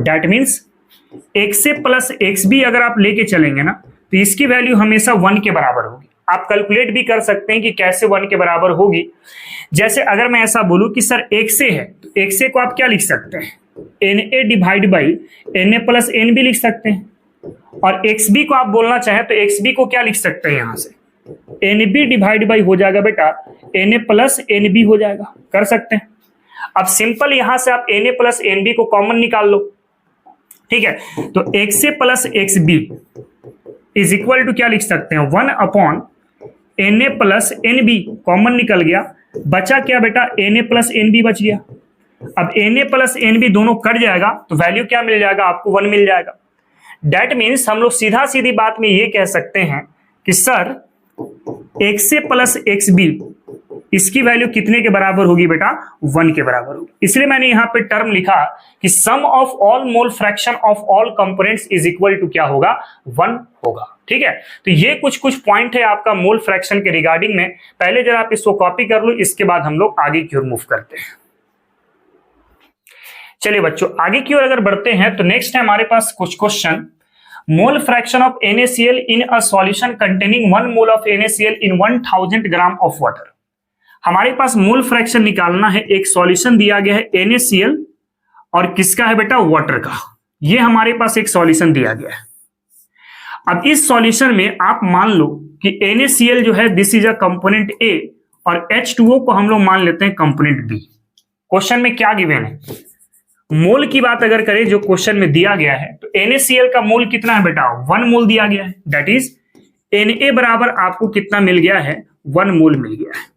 That means Xa plus Xb अगर आप लेके चलेंगे ना तो इसकी वैल्यू हमेशा 1 के बराबर होगी। आप कैलकुलेट भी कर सकते हैं कि कैसे 1 के बराबर होगी। जैसे अगर मैं ऐसा बोलूं कि सर Xa है तो Xa को आप क्या लिख सकते हैं, Na divide by Na plus Nb लिख सकते हैं, और Xb को आप बोलना चाहें तो Xb को क्या लिख सकते हैं, यहां से Nb डिवाइड बाई हो जाएगा बेटा Na प्लस Nb हो जाएगा, कर सकते हैं। अब सिंपल यहां से आप Na प्लस Nb को कॉमन निकाल लो, ठीक है। तो Xa plus Xb is equal to क्या लिख सकते हैं, 1 upon Na plus Nb common निकल गया, बचा क्या बेटा, Na प्लस Nb बच गया। अब Na प्लस Nb दोनों कट जाएगा तो वैल्यू क्या मिल जाएगा आपको, 1 मिल जाएगा। दैट मीन्स हम लोग सीधा सीधी बात में ये कह सकते हैं कि सर XA प्लस XB इसकी वैल्यू कितने के बराबर होगी बेटा, 1 के बराबर होगी। इसलिए मैंने यहां पे टर्म लिखा कि sum of all mole fraction of all components is equal to क्या होगा, 1 होगा। ठीक है, तो ये कुछ पॉइंट है आपका मोल फ्रैक्शन के रिगार्डिंग में। पहले जरा आप इसको कॉपी कर लो, इसके बाद हम लोग आगे की ओर मूव करते हैं। चलिए बच्चों आगे की ओर अगर बढ़ते हैं तो नेक्स्ट है हमारे पास कुछ question. Mole fraction of NaCl in a solution containing 1 mole of NaCl in 1000 gram of water. हमारे पास मोल फ्रैक्शन निकालना है, एक सॉल्यूशन दिया गया है NaCl और किसका है बेटा, वाटर का। ये हमारे पास एक सॉल्यूशन दिया गया है। अब इस सॉल्यूशन में आप मान लो कि NaCl जो है this is a component A और H2O को हम लोग मान लेते हैं कंपोनेंट B। क्वेश्चन में क्या गिवन है, मोल की बात अगर करें जो क्वेश्चन में दिया गया है तो NaCl का मोल कितना है बेटा, 1 मोल दिया गया है। दैट इज Na बराबर आपको कितना मिल गया है, 1 मोल मिल गया है।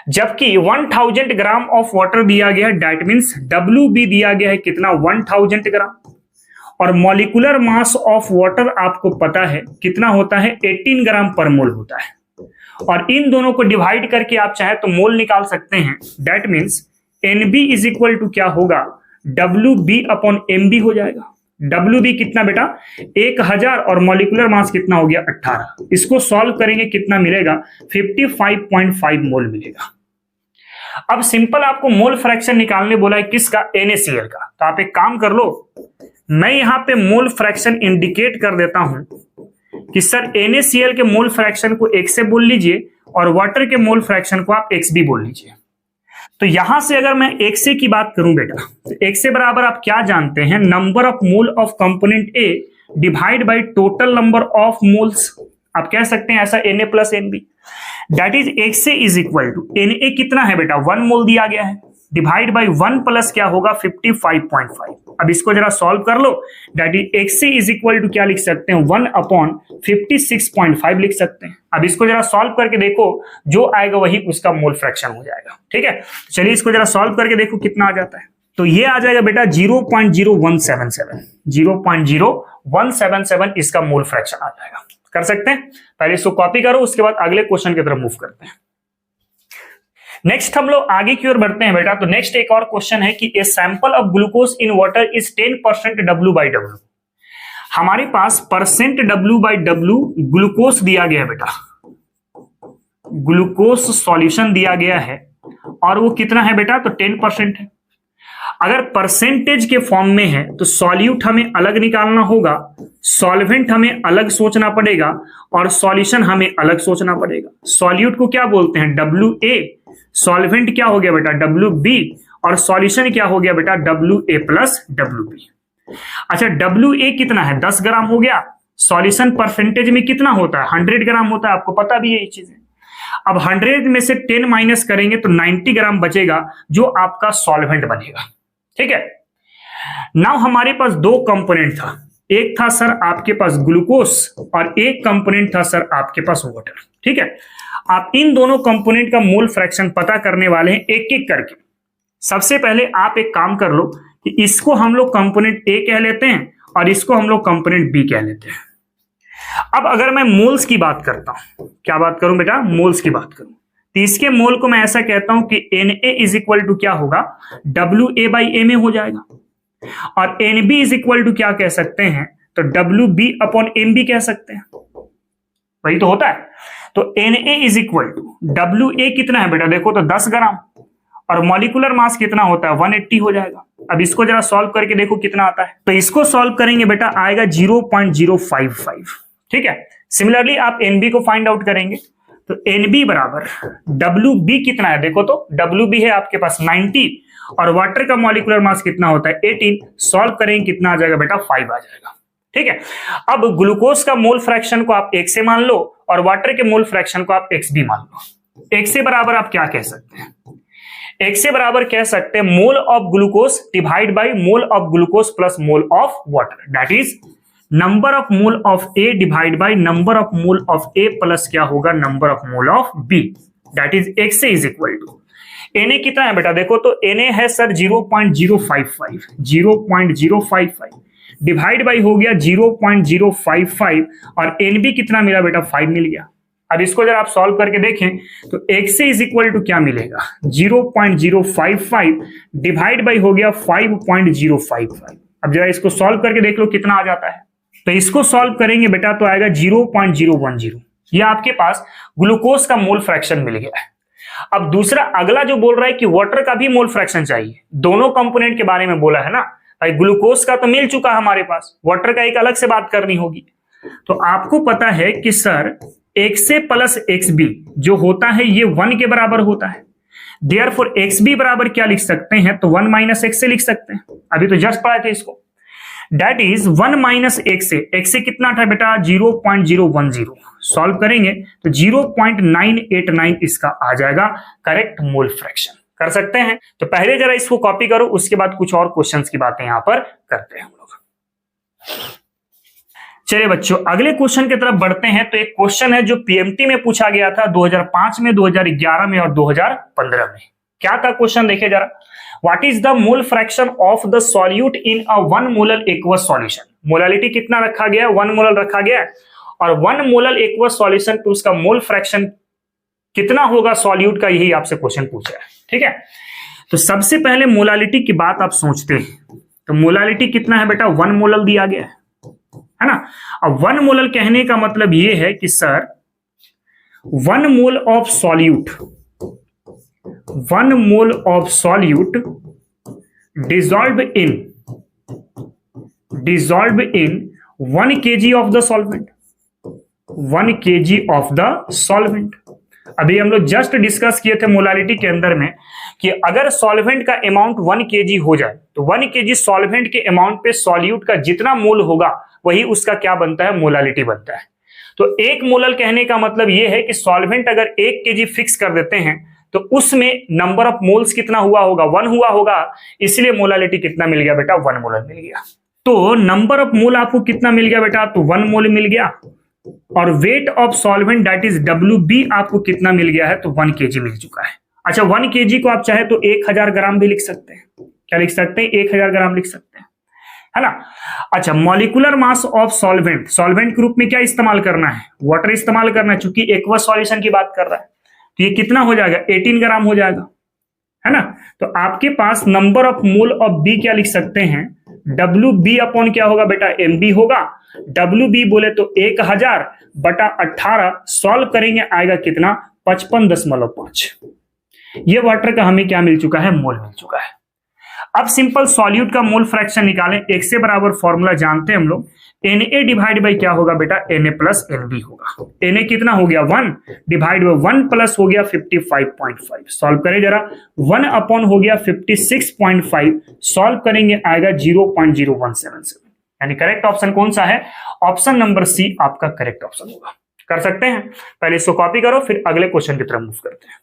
जबकि 1000 ग्राम ऑफ वाटर दिया गया है, दैट मीन्स WB दिया गया है कितना, 1000 ग्राम। और मॉलिक्यूलर मास ऑफ वाटर आपको पता है कितना होता है, 18 ग्राम पर मोल होता है। और इन दोनों को डिवाइड करके आप चाहे तो मोल निकाल सकते हैं। That means NB is equal to क्या होगा, WB अपॉन MB हो जाएगा। WB कितना बेटा, 1000 और मॉलिक्यूलर मास कितना हो गया, 18। इसको सॉल्व करेंगे कितना मिलेगा, 55.5 मोल मिलेगा। अब सिंपल आपको मोल फ्रैक्शन निकालने बोला है किसका, NaCl का। तो आप एक काम कर लो, मैं यहां पे मोल फ्रैक्शन इंडिकेट कर देता हूं कि सर NaCl के मोल फ्रैक्शन को X से बोल लीजिए और वाटर के मोल फ्रैक्शन को आप XB बोल लीजिए। तो यहां से अगर मैं XA की बात करूं बेटा, तो XA बराबर आप क्या जानते हैं, number of mole of component A divide by total number of moles. आप कह सकते हैं ऐसा Na plus NB। That is XA is equal to Na कितना है बेटा, 1 मोल दिया गया है, डिवाइड बाय 1 प्लस क्या होगा, 55.5। अब इसको जरा सॉल्व कर लो। That is XA is equal to क्या लिख सकते हैं, 1 अपॉन 56.5 लिख सकते हैं। अब इसको जरा सॉल्व करके देखो, जो आएगा वही उसका मोल फ्रैक्शन हो जाएगा। ठीक है, चलिए इसको जरा सॉल्व करके देखो कितना आ जाता है। तो ये आ जाएगा बेटा 0.0177, 0.0177 इसका मोल फ्रैक्शन आ जाएगा। कर सकते हैं, पहले इसको कॉपी करो, उसके बाद अगले क्वेश्चन की तरफ मूव करते हैं। नेक्स्ट हम लोग आगे की ओर बढ़ते हैं बेटा। तो नेक्स्ट एक और क्वेश्चन है कि a sample of glucose in water is 10% W/W। हमारे पास परसेंट W/W ग्लूकोज दिया गया है बेटा, ग्लूकोज सॉल्यूशन दिया गया है और वो कितना है बेटा, तो 10% है। अगर परसेंटेज के फॉर्म में है तो सॉल्यूट हमें अलग निकालना होगा, सॉल्वेंट हमें अलग सोचना पड़ेगा और सॉल्यूशन हमें अलग सोचना पड़ेगा। सॉल्यूट को क्या बोलते हैं, WA, सॉल्वेंट क्या हो गया बेटा, WB, और सॉल्यूशन क्या हो गया बेटा, WA प्लस WB। अच्छा WA कितना है, 10 ग्राम हो गया। सॉल्यूशन परसेंटेज में कितना होता है, 100 ग्राम होता है, आपको पता भी है ये चीजें। अब 100 में से 10 माइनस करेंगे तो 90 ग्राम बचेगा, जो आपका सॉल्वेंट बनेगा। ठीक है, नाउ हमारे पास 2 कंपोनेंट था, एक था सर आपके पास ग्लूकोज और एक कंपोनेंट था सर आपके पास वाटर। ठीक है, आप इन दोनों कंपोनेंट का मोल फ्रैक्शन पता करने वाले हैं एक एक करके। सबसे पहले आप एक काम कर लो कि इसको हम लोग कंपोनेंट A कह लेते हैं और इसको हम लोग कंपोनेंट B कह लेते हैं। अब अगर मैं मोल्स की बात करता हूं, क्या बात करूं बेटा, मोल्स की बात करूं, तो इसके मोल को मैं ऐसा कहता हूं कि Na इज इक्वल टू क्या होगा, WA/Ma हो जाएगा। और NB इज इक्वल टू क्या कह सकते हैं, तो WB अपॉन MB कह सकते हैं, वही तो होता है। तो Na is equal to WA कितना है बेटा, देखो तो 10 ग्राम और मॉलिक्यूलर मास कितना होता है, 180 हो जाएगा। अब इसको जरा सॉल्व करके देखो कितना आता है। तो इसको सॉल्व करेंगे बेटा, आएगा 0.055। ठीक है, सिमिलरली आप NB को फाइंड आउट करेंगे तो NB बराबर WB कितना है, देखो तो WB है आपके पास 90 और वाटर का मॉलिक्यूलर मास कितना होता है 18। सॉल्व करेंगे कितना आ जाएगा बेटा, 5 आ जाएगा। ठीक है, अब ग्लूकोज का मोल फ्रैक्शन को आप X से मान लो और वाटर के मोल फ्रैक्शन को आप XB मान लो। X से बराबर आप क्या कह सकते हैं, X से बराबर कह सकते हैं mole of glucose divide by mole of glucose plus mole of water, that is number of mole of A divide by number of mole of A plus क्या होगा, number of mole of B, that is X A is equal to Na कितना है बेटा, देखो तो Na है sir 0.055 divide by हो गया 0.055 और Nb कितना मिला बेटा, 5 मिल गया। अब इसको जरा आप सॉल्व करके देखें तो x इज इक्वल टू क्या मिलेगा, 0.055 डिवाइड बाई हो गया 5.055। अब जरा इसको सॉल्व करके देख लो कितना आ जाता है। तो इसको सॉल्व करेंगे बेटा तो आएगा 0.010। ये आपके पास ग्लूकोज का मोल फ्रैक्शन मिल गया है। अब दूसरा अगला जो बोल रहा है कि वाटर का भी मोल फ्रैक्शन चाहिए, दोनों कंपोनेंट के बारे में बोला है ना भाई, ग्लूकोज का तो मिल चुका है हमारे पास, वाटर का एक अलग से बात करनी होगी। तो आपको पता है कि सर XA प्लस XB जो होता है ये 1 के बराबर होता है, देयरफॉर XB बराबर क्या लिख सकते हैं, तो 1 माइनस XA लिख सकते हैं, अभी तो जस्ट पढ़ा थे इसको। That is 1 minus XA, XA कितना था बेटा 0.010, सॉल्व करेंगे तो 0.989 इसका आ जाएगा करेक्ट मोल फ्रैक्शन। कर सकते हैं, तो पहले जरा इसको कॉपी करो, उसके बाद कुछ और क्वेश्चंस की बातें यहां पर करते हैं हम लोग। चलिए बच्चों अगले क्वेश्चन की तरफ बढ़ते हैं। तो एक क्वेश्चन है जो पीएमटी में पूछा गया था 2005 में, 2011 में और 2015 में। क्या था क्वेश्चन, देखिए जरा, what is the mole fraction of the solute in a 1 molar aqueous solution. Molality कितना रखा गया, 1 मोलर रखा गया है, और 1 मोलर एक्वस सॉल्यूशन तो उसका मोल फ्रैक्शन कितना होगा सॉल्यूट का, यही आपसे क्वेश्चन पूछा है। ठीक है, तो सबसे पहले मोलालिटी की बात आप सोचते हैं, तो मोलालिटी कितना है बेटा, 1 मोलर दिया गया है ना। अब 1 मोलर कहने का मतलब यह है कि sir 1 mole of solute, 1 mole of solute dissolved in 1 kg of the solvent, 1 kg of the solvent। अभी हम लोग जस्ट डिस्कस किए थे मोलालिटी के अंदर में कि अगर सॉल्वेंट का अमाउंट 1 kg हो जाए तो 1 kg सॉल्वेंट के अमाउंट पे सॉल्यूट का जितना मोल होगा वही उसका क्या बनता है, मोलालिटी बनता है। तो 1 मोलर कहने का मतलब यह है कि सॉल्वेंट अगर 1 kg फिक्स कर देते हैं तो उसमें नंबर ऑफ मोल्स कितना हुआ होगा, 1 हुआ होगा, इसलिए मोलालिटी कितना मिल गया बेटा, 1 मोलर मिल गया। तो नंबर ऑफ मोल आपको कितना मिल गया बेटा, तो 1 मोल मिल गया, और weight of solvent that is WB आपको कितना मिल गया है, तो 1 kg मिल चुका है। अच्छा 1 kg को आप चाहे तो 1000 ग्राम भी लिख सकते हैं, क्या लिख सकते हैं, 1000 ग्राम लिख सकते हैं, है ना। अच्छा molecular mass of solvent, solvent के रूप में क्या इस्तेमाल करना है, वाटर इस्तेमाल करना है, चूंकि एक्वस सॉल्यूशन की बात कर रहा है, तो ये कितना हो जाएगा, 18 ग्राम हो जाएगा, है ना। तो आपके पास number of mole of B क्या लिख सकते हैं, WB अपॉन क्या होगा बेटा, MB होगा। WB बोले तो 1000/18 सॉल्व करेंगे आएगा कितना, 55.5। ये वाटर का हमें क्या मिल चुका है, मोल मिल चुका है। अब सिंपल सॉल्यूट का मोल फ्रैक्शन निकालें, एक से बराबर फॉर्मूला जानते हैं हम लोग, Na डिवाइड बाई क्या होगा बेटा, Na प्लस NB होगा। Na कितना हो गया 1 डिवाइड बाई 1 प्लस हो गया 55.5, सॉल्व करें जरा, 1 अपॉन हो गया 56.5, सॉल्व करेंगे आएगा 0.0177, यानी करेक्ट ऑप्शन कौन सा है, ऑप्शन नंबर सी आपका करेक्ट ऑप्शन होगा। कर सकते हैं, पहले इसको कॉपी करो फिर अगले क्वेश्चन की तरफ मूव करते हैं।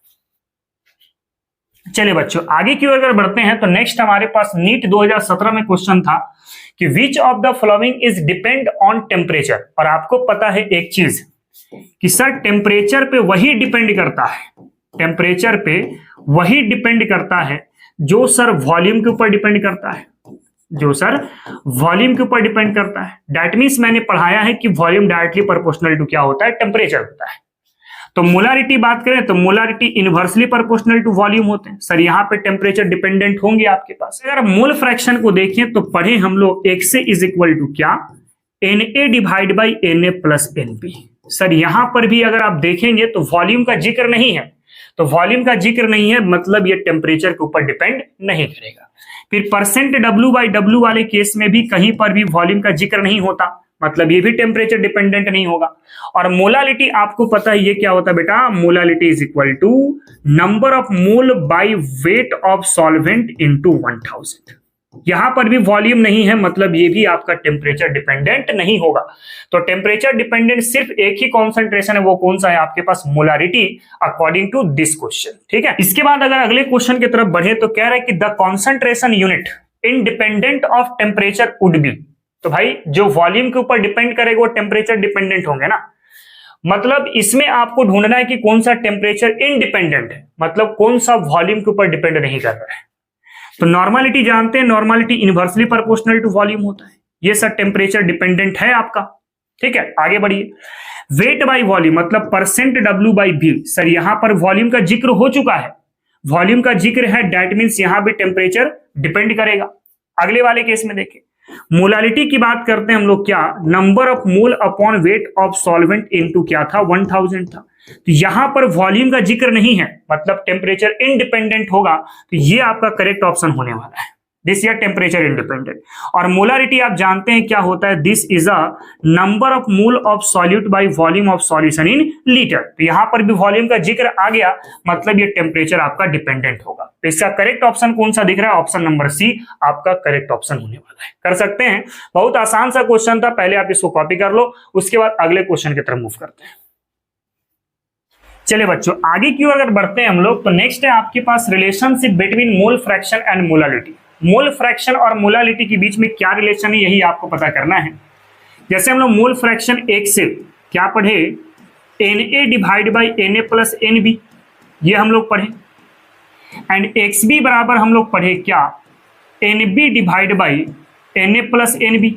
चलिए बच्चों आगे की ओर अगर बढ़ते हैं तो नेक्स्ट हमारे पास नीट 2017 में क्वेश्चन था कि which of the following is depend on temperature. और आपको पता है एक चीज कि सर टेम्परेचर पे वही डिपेंड करता है, टेम्परेचर पे वही डिपेंड करता है जो सर वॉल्यूम के ऊपर डिपेंड करता है, जो सर वॉल्यूम के ऊपर डिपेंड करता है। दैट मीन्स मैंने पढ़ाया है कि वॉल्यूम डायरेक्टली प्रोपोर्शनल टू क्या होता है, टेम्परेचर होता है। तो मोलारिटी बात करें तो molarity inversely proportional to volume होते हैं, सर यहाँ पे टेम्परेचर डिपेंडेंट होंगे आपके पास। अगर मोल फ्रैक्शन को देखें तो पढ़े हम लोग XA इज इक्वल टू क्या, Na divide by Na plus NB। Sir यहाँ पर भी अगर आप देखेंगे तो वॉल्यूम का जिक्र नहीं है, तो वॉल्यूम का जिक्र नहीं है मतलब ये टेम्परेचर के ऊपर डिपेंड नहीं करेगा। फिर परसेंट W/W वाले केस में भी कहीं पर भी वॉल्यूम का जिक्र नहीं होता, मतलब ये भी टेम्परेचर डिपेंडेंट नहीं होगा। और मोलालिटी आपको पता है ये क्या होता है बेटा, molality is equal to number of mole by weight of solvent into 1000। यहां पर भी वॉल्यूम नहीं है मतलब ये भी आपका टेम्परेचर डिपेंडेंट नहीं होगा। तो टेम्परेचर डिपेंडेंट सिर्फ एक ही कॉन्सेंट्रेशन है, वो कौन सा है आपके पास, molarity, according to this question. ठीक है, इसके बाद अगर अगले क्वेश्चन की तरफ बढ़े तो कह रहा है कि the concentration unit independent of temperature would be. तो भाई जो वॉल्यूम के ऊपर डिपेंड करेगा वो टेम्परेचर डिपेंडेंट होंगे ना। मतलब इसमें आपको ढूंढना है कि कौन सा टेम्परेचर इंडिपेंडेंट है, मतलब कौन सा वॉल्यूम के ऊपर डिपेंड नहीं कर रहा है। तो नॉर्मलिटी जानते हैं, normality inversely proportional to volume होता है, ये सब टेम्परेचर डिपेंडेंट है आपका। ठीक है, आगे बढ़िए। वेट बाई वॉल्यूम मतलब percent W by V। Sir यहां पर वॉल्यूम का जिक्र हो चुका है, वॉल्यूम का जिक्र है, दैट मीन्स यहां भी टेम्परेचर डिपेंड करेगा। अगले वाले केस में देखिए, मोलालिटी की बात करते हैं हम लोग, क्या number of mole upon weight of solvent into क्या था 1000 था। तो यहां पर वॉल्यूम का जिक्र नहीं है, मतलब टेम्परेचर इंडिपेंडेंट होगा, तो ये आपका करेक्ट ऑप्शन होने वाला है, दिस या टेम्परेचर इंडिपेंडेंट। और मोलारिटी आप जानते हैं क्या होता है, this is a number of mole of solute by volume of solution in litre. तो यहां पर भी वॉल्यूम का जिक्र आ गया, मतलब ये टेम्परेचर आपका डिपेंडेंट होगा। तो इसका करेक्ट ऑप्शन कौन सा दिख रहा है, ऑप्शन नंबर सी आपका करेक्ट ऑप्शन होने वाला है। कर सकते हैं, बहुत आसान सा क्वेश्चन था, पहले आप इसको कॉपी कर लो, उसके बाद अगले क्वेश्चन की तरफ मूव करते हैं। चलिए बच्चों आगे की ओर अगर बढ़ते हैं हम लोग, तो नेक्स्ट है आपके पास relationship between mole fraction and molality. Mole fraction और मोलालिटी के बीच में क्या रिलेशन है, यही आपको पता करना है। जैसे हम लोग मोल फ्रैक्शन एक से क्या पढ़े, Na divide by Na plus Nb, ये हम लोग पढ़े। एंड Xb बराबर हम लोग पढ़े क्या, Nb divide by Na plus Nb।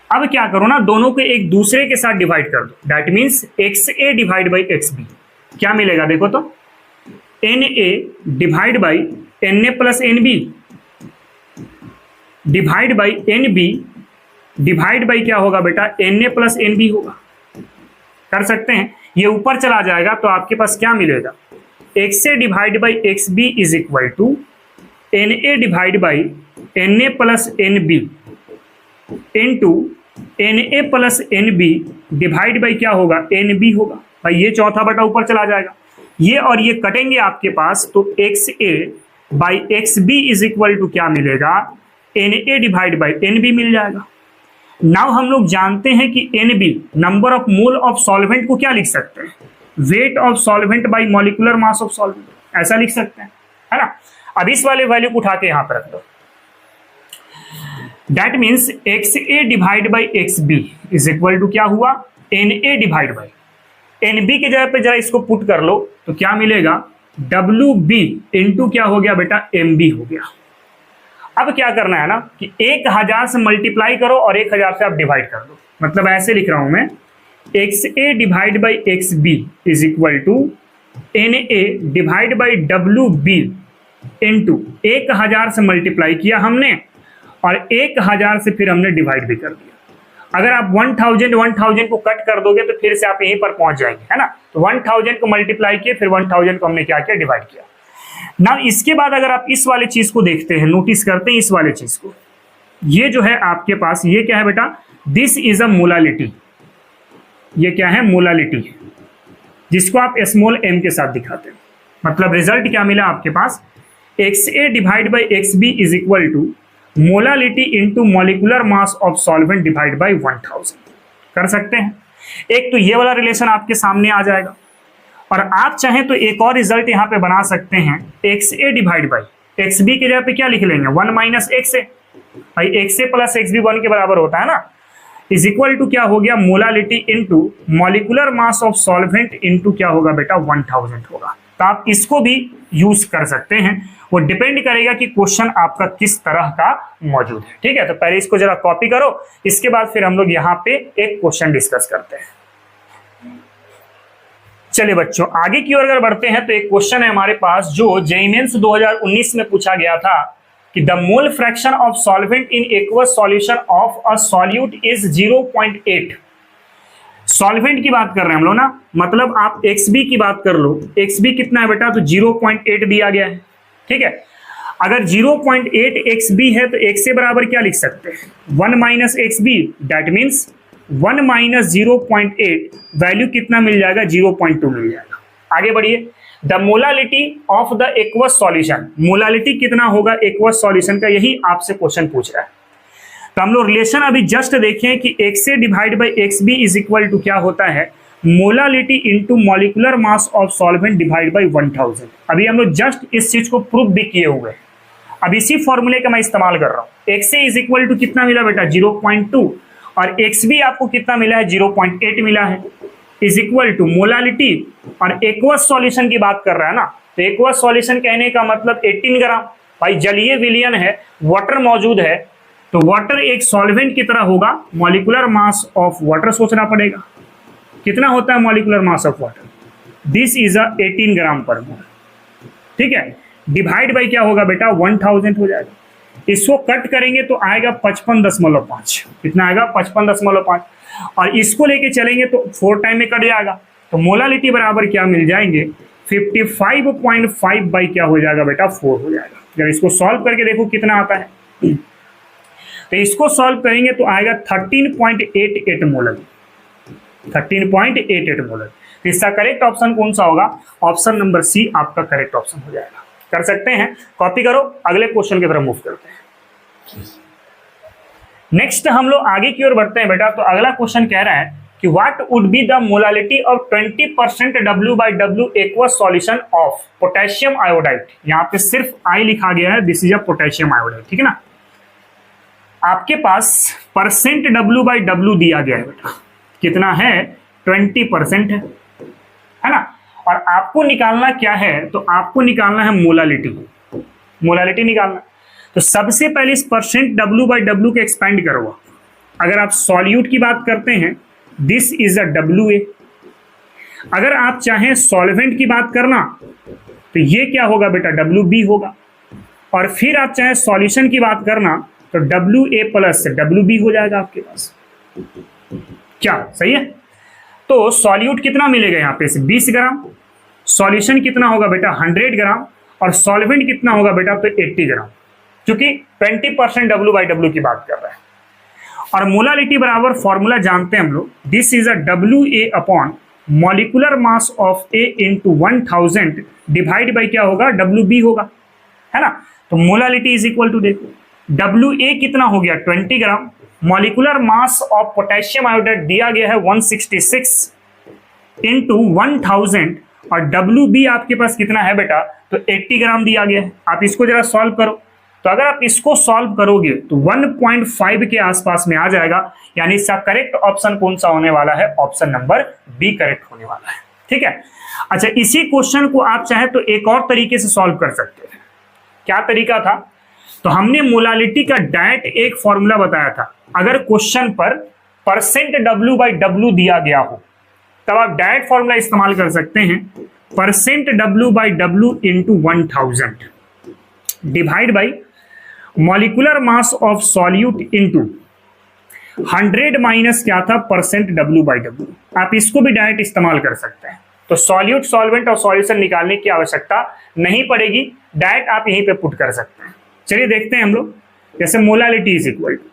अब क्या करो ना, दोनों को एक दूसरे के साथ डिवाइड कर दो, that means XA divide by XB। क्या मिलेगा देखो तो, Na divide by Na plus Nb divide by Nb divide by क्या होगा बेटा, Na प्लस Nb होगा। कर सकते हैं, ये ऊपर चला जाएगा तो आपके पास क्या मिलेगा, XA divide by XB is equal to Na divide by Na plus Nb into Na plus Nb divide by क्या होगा, Nb होगा। भाई ये चौथा बटा ऊपर चला जाएगा, ये और ये कटेंगे आपके पास, तो XA by XB is equal to क्या मिलेगा, Na डिवाइड बाई Nb मिल जाएगा। नाउ हम लोग जानते हैं कि Nb number of mole of solvent को क्या लिख सकते हैं, weight of solvent by molecular mass of solvent, ऐसा लिख सकते हैं, है ना। अब इस वाले वैल्यू को उठा के यहां पर रख दो, that means XA divide by XB is equal to क्या हुआ, Na डिवाइड बाई Nb की जगह पे जरा इसको पुट कर लो, तो क्या मिलेगा, WB इंटू क्या हो गया बेटा, MB हो गया। अब क्या करना है ना कि 1000 से मल्टीप्लाई करो और 1000 से आप डिवाइड कर दो, मतलब ऐसे लिख रहा हूं मैं, XA divide by XB is equal to Na divide by WB into 1000 से मल्टीप्लाई किया हमने और 1000 से फिर हमने डिवाइड भी कर दिया। अगर आप 1000 को कट कर दोगे तो फिर से आप यहीं पर पहुंच जाएंगे, है ना। तो 1000 को मल्टीप्लाई किए, फिर 1000 को हमने क्या किया, डिवाइड किया। ना इसके बाद अगर आप इस वाले चीज को देखते हैं, नोटिस करते हैं इस वाले चीज को, ये जो है आपके पास, ये क्या है बेटा, दिस इज अ मोलालिटी। ये क्या है, मोलालिटी, जिसको आप स्मॉल m के साथ दिखाते हैं। मतलब रिजल्ट क्या मिला आपके पास, XA divide by XB is equal to molality into molecular mass of solvent divide by 1000। कर सकते हैं, एक तो ये वाला रिलेशन आपके सामने आ जाएगा, और आप चाहें तो एक और रिजल्ट यहाँ पे बना सकते हैं, XA डिवाइड बाई XB की जगह पे क्या लिख लेंगे, 1 माइनस XA। भाई XA प्लस XB 1 के बराबर होता है ना, इज इक्वल टू क्या हो गया, molality into molecular mass of solvent into क्या होगा बेटा, 1000 होगा। तो आप इसको भी यूज कर सकते हैं, वो डिपेंड करेगा कि क्वेश्चन आपका किस तरह का मौजूद है। ठीक है, तो पहले इसको जरा कॉपी करो, इसके बाद फिर हम लोग यहाँ पे एक क्वेश्चन डिस्कस करते हैं। चलिए बच्चों आगे की ओर अगर बढ़ते हैं, तो एक क्वेश्चन है हमारे पास जो जेईई मेंस 2019 में पूछा गया था कि the mole fraction of solvent in aqueous solution of a solute is 0.8। Solvent की बात कर रहे हैं हम लोग ना, मतलब आप XB की बात कर लो, XB कितना है बेटा, तो 0.8 दिया गया है। ठीक है, अगर 0.8 XB है तो XA बराबर क्या लिख सकते हैं, 1 minus XB, that means 1 minus 0.8 value कितना मिल जाएगा, 0.2 मिल जाएगा। आगे बढ़िए, the molality of the aqueous solution, molality कितना होगा एक्वस सॉल्यूशन का, यही आपसे क्वेश्चन पूछ रहा है। तो हम लोग रिलेशन अभी जस्ट देखें कि XA divide by XB is equal to क्या होता है, molality into molecular mass of solvent divide by 1000। अभी हम लोग जस्ट इस चीज को प्रूव भी किए हुए हैं। अब इसी फॉर्मूले का मैं इस्तेमाल कर रहा हूं। X A is equal to कितना मिला बेटा 0.2 और एक्स बी आपको कितना मिला है 0.8 मिला है, इज इक्वल टू मोलालिटी और एक्वस सॉल्यूशन की बात कर रहा है ना, तो एक्वस सॉल्यूशन कहने का मतलब 18 ग्राम। भाई जलीय विलयन है, वाटर मौजूद है, तो वाटर एक सॉल्वेंट की तरह होगा, मॉलिक्यूलर मास ऑफ वाटर सोचना पड़ेगा। कितना होता है molecular mass of water, this is 18 gram per मोल। ठीक है, डिवाइड बाई क्या होगा बेटा 1000 हो जाएगा। इसको कट करेंगे तो आएगा 55.5। कितना आएगा 55.5 और इसको लेके चलेंगे तो 4 टाइम में कट जाएगा, तो मोलालिटी बराबर क्या मिल जाएंगे 55.5 बाई क्या हो जाएगा बेटा 4 हो जाएगा। जब इसको सॉल्व करके देखो कितना आता है, तो इसको सॉल्व करेंगे तो आएगा 13.88 मोलर, 13.88 मोलर। तो इसका करेक्ट ऑप्शन कौन सा होगा, ऑप्शन नंबर सी आपका करेक्ट ऑप्शन हो जाएगा। कर सकते हैं, कॉपी करो, अगले क्वेश्चन की तरफ मूव करते हैं। नेक्स्ट हम लोग आगे की ओर बढ़ते हैं बेटा। तो अगला क्वेश्चन कह रहा है कि what would be the molality of 20% W/W aqueous solution of potassium iodide. यहाँ पे सिर्फ आई लिखा गया है, this is a potassium iodide. ठीक है ना, आपके पास परसेंट W/W दिया गया है बेटा, कितना है 20% है ना, और आपको निकालना क्या है, तो आपको निकालना है मोलालिटी, मोलालिटी निकालना। तो सबसे पहले इस परसेंट W/W के एक्सपेंड करो। अगर आप सॉल्यूट की बात करते हैं दिस इज अ WA, अगर आप चाहें सॉल्वेंट की बात करना तो ये क्या होगा बेटा WB होगा, और फिर आप चाहें सॉल्यूशन की बात करना तो WA प्लस WB हो जाएगा आपके पास। क्या सही है, तो सॉल्यूट कितना मिलेगा यहाँ पे से 20 ग्राम, सॉल्यूशन कितना होगा बेटा 100 ग्राम, और सॉल्वेंट कितना होगा बेटा तो 80 ग्राम, क्योंकि 20% W/W की बात कर रहा है। और मोलालिटी बराबर फॉर्मूला जानते हैं हम लोग, this is a WA upon molecular mass of A into 1000 divide by क्या होगा WB होगा, है ना। तो मोलालिटी इज इक्वल टू देखो WA कितना हो गया 20 gram, molecular mass of potassium iodide दिया गया है 166 इंटू 1000 और WB आपके पास कितना है बेटा तो 80 ग्राम दिया गया है। आप इसको जरा सॉल्व करो, तो अगर आप इसको सॉल्व करोगे तो 1.5 के आसपास में आ जाएगा, यानी इसका करेक्ट ऑप्शन कौन सा होने वाला है, ऑप्शन नंबर बी करेक्ट होने वाला है। ठीक है, अच्छा इसी क्वेश्चन को आप चाहे तो एक और तरीके से सॉल्व कर सकते हैं। क्या तरीका था, तो हमने मोलालिटी का डायरेक्ट एक फॉर्मूला बताया था। अगर क्वेश्चन पर परसेंट W/W दिया गया हो तब आप डायरेक्ट फॉर्मूला इस्तेमाल कर सकते हैं, percent W/W into 1000 divide by molecular mass of solute into 100 minus क्या था परसेंट W/W। आप इसको भी डायरेक्ट इस्तेमाल कर सकते हैं, तो सॉल्यूट सॉल्वेंट और सॉल्यूशन निकालने की आवश्यकता नहीं पड़ेगी, डायरेक्ट आप यहीं पे पुट कर सकते हैं। चलिए देखते हैं हम लोग, जैसे molality is equal two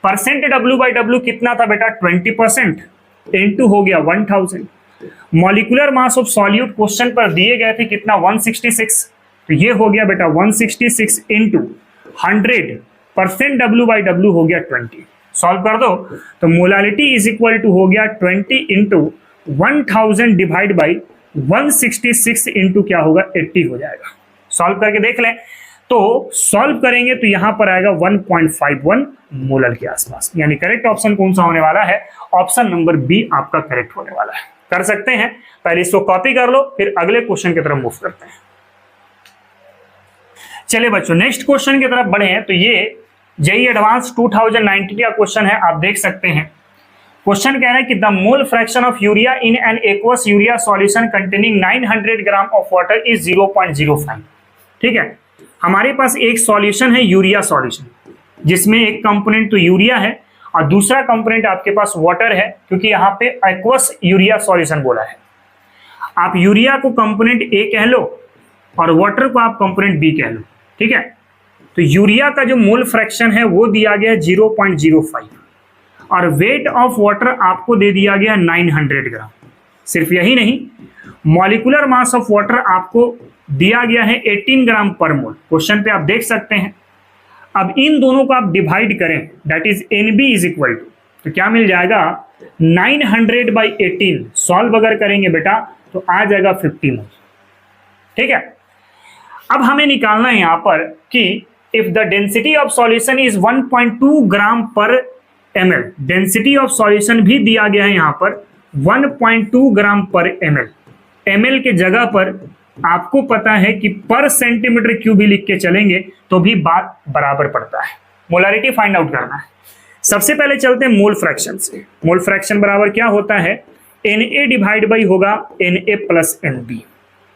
percent W/W कितना था बेटा 20% इंटू हो गया 1000, molecular mass of solute question पर दिए गए थे कितना 166, तो ये हो गया बेटा 166 इंटू 100 परसेंट W/W हो गया 20। सॉल्व कर दो तो मोलालिटी इज इक्वल टू हो गया 20 इंटू 1000 डिवाइड बाई 166 इंटू क्या होगा 80 हो जाएगा। सॉल्व करके देख लें, तो सॉल्व करेंगे तो यहां पर आएगा 1.51 मोलर के आसपास, यानी करेक्ट ऑप्शन कौन सा होने वाला है, ऑप्शन नंबर बी आपका करेक्ट होने वाला है। कर सकते हैं, पहले इसको कॉपी कर लो फिर अगले क्वेश्चन की तरफ मूव करते हैं। चलिए बच्चों नेक्स्ट क्वेश्चन की तरफ बढ़े हैं, तो ये जेईई एडवांस 2019 का क्वेश्चन है, आप देख सकते हैं। क्वेश्चन कह रहा है कि the mole fraction of urea in an aqueous urea solution containing 900 gram of water is 0.05। ठीक है, हमारे पास एक सॉल्यूशन है यूरिया सॉल्यूशन, जिसमें एक कंपोनेंट तो यूरिया है और दूसरा कंपोनेंट आपके पास वाटर है, क्योंकि यहाँ पे एक्वस यूरिया सॉल्यूशन बोला है। आप यूरिया को कंपोनेंट ए कह लो और वाटर को आप कंपोनेंट बी कह लो। ठीक है, तो यूरिया का जो मोल फ्रैक्शन है वो दिया गया 0.05 और वेट ऑफ वाटर आपको दे दिया गया 900 ग्राम। सिर्फ यही नहीं, मॉलिक्यूलर मास ऑफ वाटर आपको दिया गया है 18 ग्राम पर मोल, क्वेश्चन पे आप देख सकते हैं। अब इन दोनों को आप डिवाइड करें, that is NB is equal to, तो क्या मिल जाएगा 900/18। सॉल्व अगर करेंगे बेटा तो आ जाएगा 50 मोल। ठीक है, अब हमें निकालना है यहां पर कि if the density of solution is 1.2 gram per ml, density of solution भी दिया गया है यहां पर 1.2 ग्राम पर ml, ml के जगह पर आपको पता है कि पर सेंटीमीटर क्यूब भी लिख के चलेंगे तो भी बात बराबर पड़ता है। मोलारिटी फाइंड आउट करना है। सबसे पहले चलते हैं मोल फ्रैक्शन से। मोल फ्रैक्शन बराबर क्या होता है, Na डिवाइड बाई होगा Na प्लस Nb।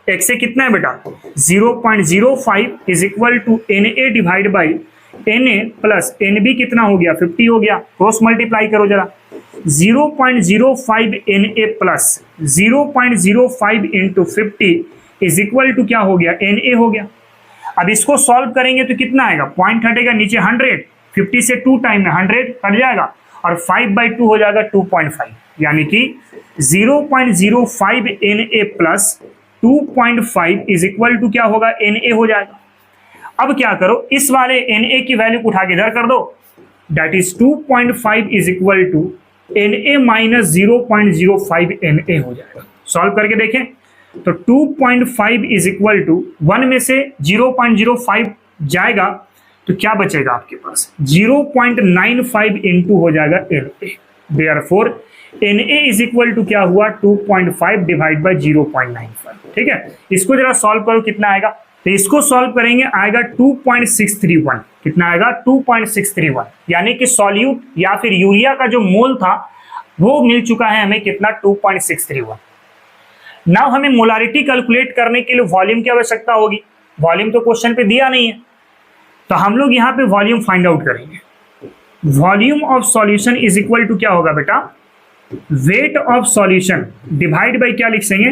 x से कितना है बेटा 0.05 is equal to Na divide by Na plus Nb कितना हो गया 50 हो गया। क्रॉस मल्टीप्लाई करो जरा, 0.05 Na plus 0.05 into 50 is equal to क्या हो गया Na हो गया। अब इसको सॉल्व करेंगे तो कितना आएगा, पॉइंट हटेगा नीचे 100, 50 से 2 टाइम में 100 कट जाएगा और 5/2 हो जाएगा 2.5, यानी कि 0.05 Na plus 2.5 is equal to क्या होगा Na हो जाएगा। अब क्या करो, इस वाले Na की वैल्यू उठा के इधर कर दो, that is 2.5 is equal to Na minus 0.05 Na हो जाएगा। सॉल्व करके देखें तो 2.5 इज इक्वल टू 1 में से 0.05 जाएगा तो क्या बचेगा आपके पास 0.95 इंटू हो जाएगा Na। Therefore Na is equal to क्या हुआ 2.5 डिवाइड बाई 0.95। ठीक है, इसको जरा सॉल्व करो कितना आएगा, तो इसको सॉल्व करेंगे आएगा 2.631। कितना आएगा 2.631, यानी कि सॉल्यूट या फिर यूरिया का जो मोल था वो मिल चुका है हमें कितना 2.631। नाउ हमें मोलारिटी कैलकुलेट करने के लिए वॉल्यूम की आवश्यकता होगी। वॉल्यूम तो क्वेश्चन पे दिया नहीं है, तो हम लोग यहाँ पे वॉल्यूम फाइंड आउट करेंगे। Volume of solution is equal to क्या होगा बेटा, weight of solution divide by क्या लिखेंगे,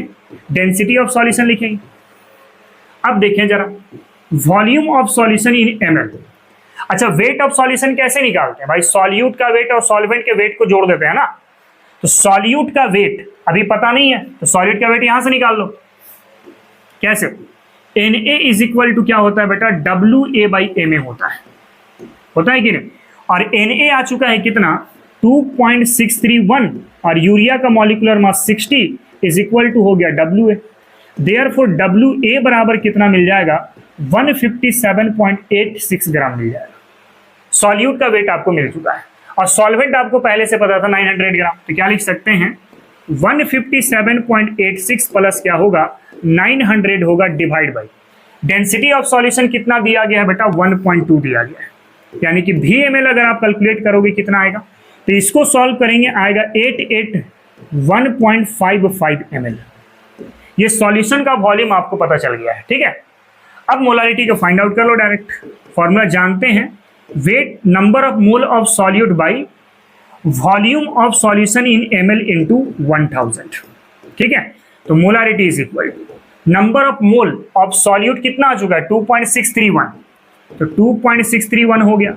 डेंसिटी ऑफ सॉल्यूशन लिखेंगे। अब देखें जरा, volume of solution in ml। अच्छा, वेट ऑफ सॉल्यूशन कैसे निकालते हैं भाई, सॉल्यूट का वेट और सॉल्वेंट के वेट को जोड़ देते हैं ना। तो सॉल्यूट का वेट अभी पता नहीं है तो सॉल्यूट का वेट यहां से निकाल लो। कैसे, Na इज इक्वल टू क्या होता है बेटा WA बाई Ma होता है कि नहीं। और Na आ चुका है कितना 2.631 और यूरिया का molecular mass 60 is equal to हो गया WA। देयरफॉर WA बराबर कितना मिल जाएगा 157.86 ग्राम मिल जाएगा। सॉल्यूट का वेट आपको मिल चुका है और सॉल्वेंट आपको पहले से पता था 900 ग्राम, तो क्या लिख सकते हैं 157.86 प्लस क्या होगा 900 होगा divide by density of solution कितना दिया गया है बेटा 1.2 दिया गया है, यानी कि VML अगर आप कैलकुलेट करोगे कितना आएगा, तो इसको सॉल्व करेंगे आएगा 881.55 ml। ये सॉल्यूशन का वॉल्यूम आपको पता चल गया है। ठीक है, अब मोलारिटी को फाइंड आउट कर लो डायरेक्ट। फॉर्मूला जानते हैं, weight number of mole of solute by volume of solution in ml into 1000। ठीक है, तो molarity is equal to number of mole of solute कितना आ चुका है 2.631, तो 2.631 हो गया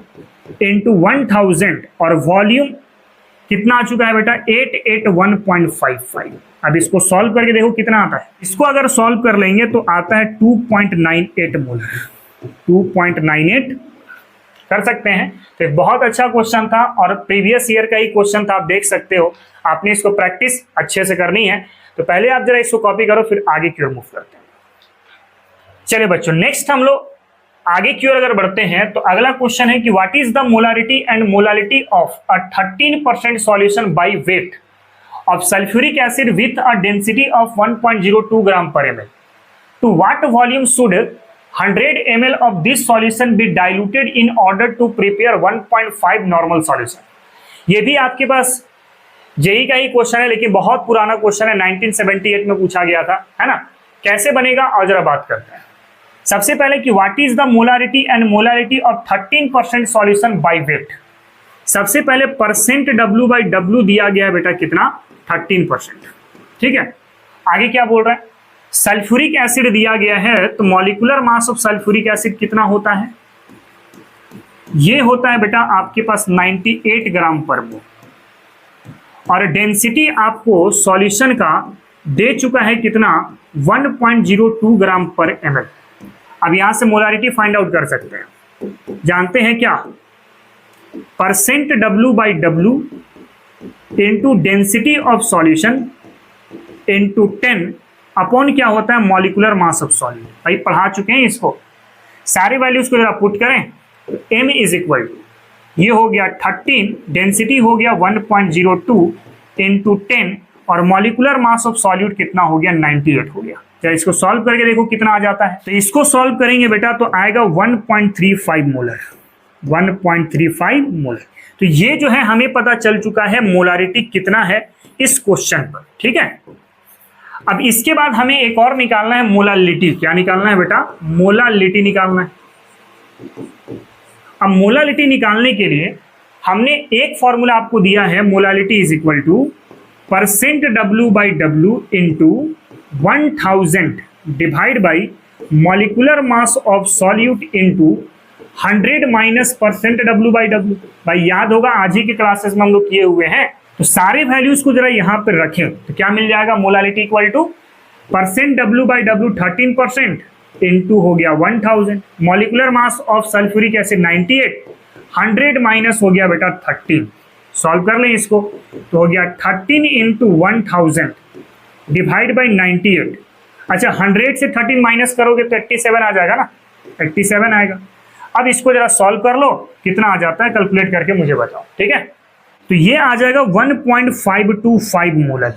इंटू 1000 और वॉल्यूम कितना आ चुका है बेटा 881.55। अब इसको सॉल्व करके देखो कितना आता है, इसको अगर सॉल्व कर लेंगे तो आता है 2.98 मोलर, 2.98 कर सकते हैं। तो एक बहुत अच्छा क्वेश्चन था और प्रीवियस ईयर का ही क्वेश्चन था, आप देख सकते हो। आपने इसको प्रैक्टिस अच्छे से करनी है, तो पहले आप जरा इसको कॉपी करो फिर आगे की ओर मूव करते हैं। चलिए बच्चों, नेक्स्ट हम लोग आगे की ओर अगर बढ़ते हैं तो अगला क्वेश्चन है कि what is the molarity and molality of a 13% solution by weight of sulphuric acid with a density of 1.02 gram per ml। To what volume should 100 ml of this solution be diluted in order to prepare 1.5 normal solution। ये भी आपके पास JEE का ही question है, लेकिन बहुत पुराना question है, 1978 में पूछा गया था, है ना। कैसे बनेगा और जरा बात करते हैं। सबसे पहले कि what is the molarity and molarity of 13% solution by wait. सबसे पहले परसेंट W/W दिया गया है बेटा कितना 13%। ठीक है, आगे क्या बोल रहा है, सल्फ्यूरिक एसिड दिया गया है, तो molecular mass of sulphuric acid कितना होता है, ये होता है बेटा आपके पास 98 ग्राम पर मोल और डेंसिटी आपको सॉल्यूशन का दे चुका है कितना 1.02 ग्राम पर ml। अब यहां से मोलारिटी फाइंड आउट कर सकते हैं, जानते हैं क्या, percent W/W into density of solution into 10 upon क्या होता है मॉलिक्यूलर मास ऑफ सॉल्यूट। भाई पढ़ा चुके हैं इसको, सारे वैल्यूज को जरा पुट करें m इज इक्वल टू, ये हो गया 13, डेंसिटी हो गया 1.02 इंटू 10, और मॉलिकुलर मास ऑफ सॉल्यूट कितना हो गया 98 हो गया। चलो इसको सॉल्व करके देखो कितना आ जाता है। तो इसको सॉल्व करेंगे बेटा तो आएगा 1.35 मोलर, 1.35 मोलर। तो ये जो है हमें पता चल चुका है मोलारिटी कितना है इस क्वेश्चन पर, ठीक है। अब इसके बाद हमें एक और निकालना है मोलालिटी। क्या निकालना है बेटा? मोलालिटी निकालना है। अब मोलालिटी निकालने के लिए हमने एक फॉर्मूला आपको दिया है, molality is equal two percent W by W into 1000 divide by molecular mass of solute into 100 minus percent W by W. भाई याद होगा आज ही के क्लासेस में हम लोग किए हुए हैं, तो सारे वैल्यूज को जरा यहां पर रखें तो क्या मिल जाएगा? Molality equal two percent W by W 13% into हो गया 1000, molecular mass of sulphuric acid 98, 100 minus हो गया बेटा 13। सॉल्व कर लें इसको तो हो गया 13 इंटू 1000 डिवाइड बाई 98। अच्छा 100 से 13 माइनस करोगे तो 87 आ जाएगा ना, 87 आएगा। अब इसको जरा सॉल्व कर लो, कितना आ जाता है कैलकुलेट करके मुझे बताओ, ठीक है। तो ये आ जाएगा 1.525 मोलर।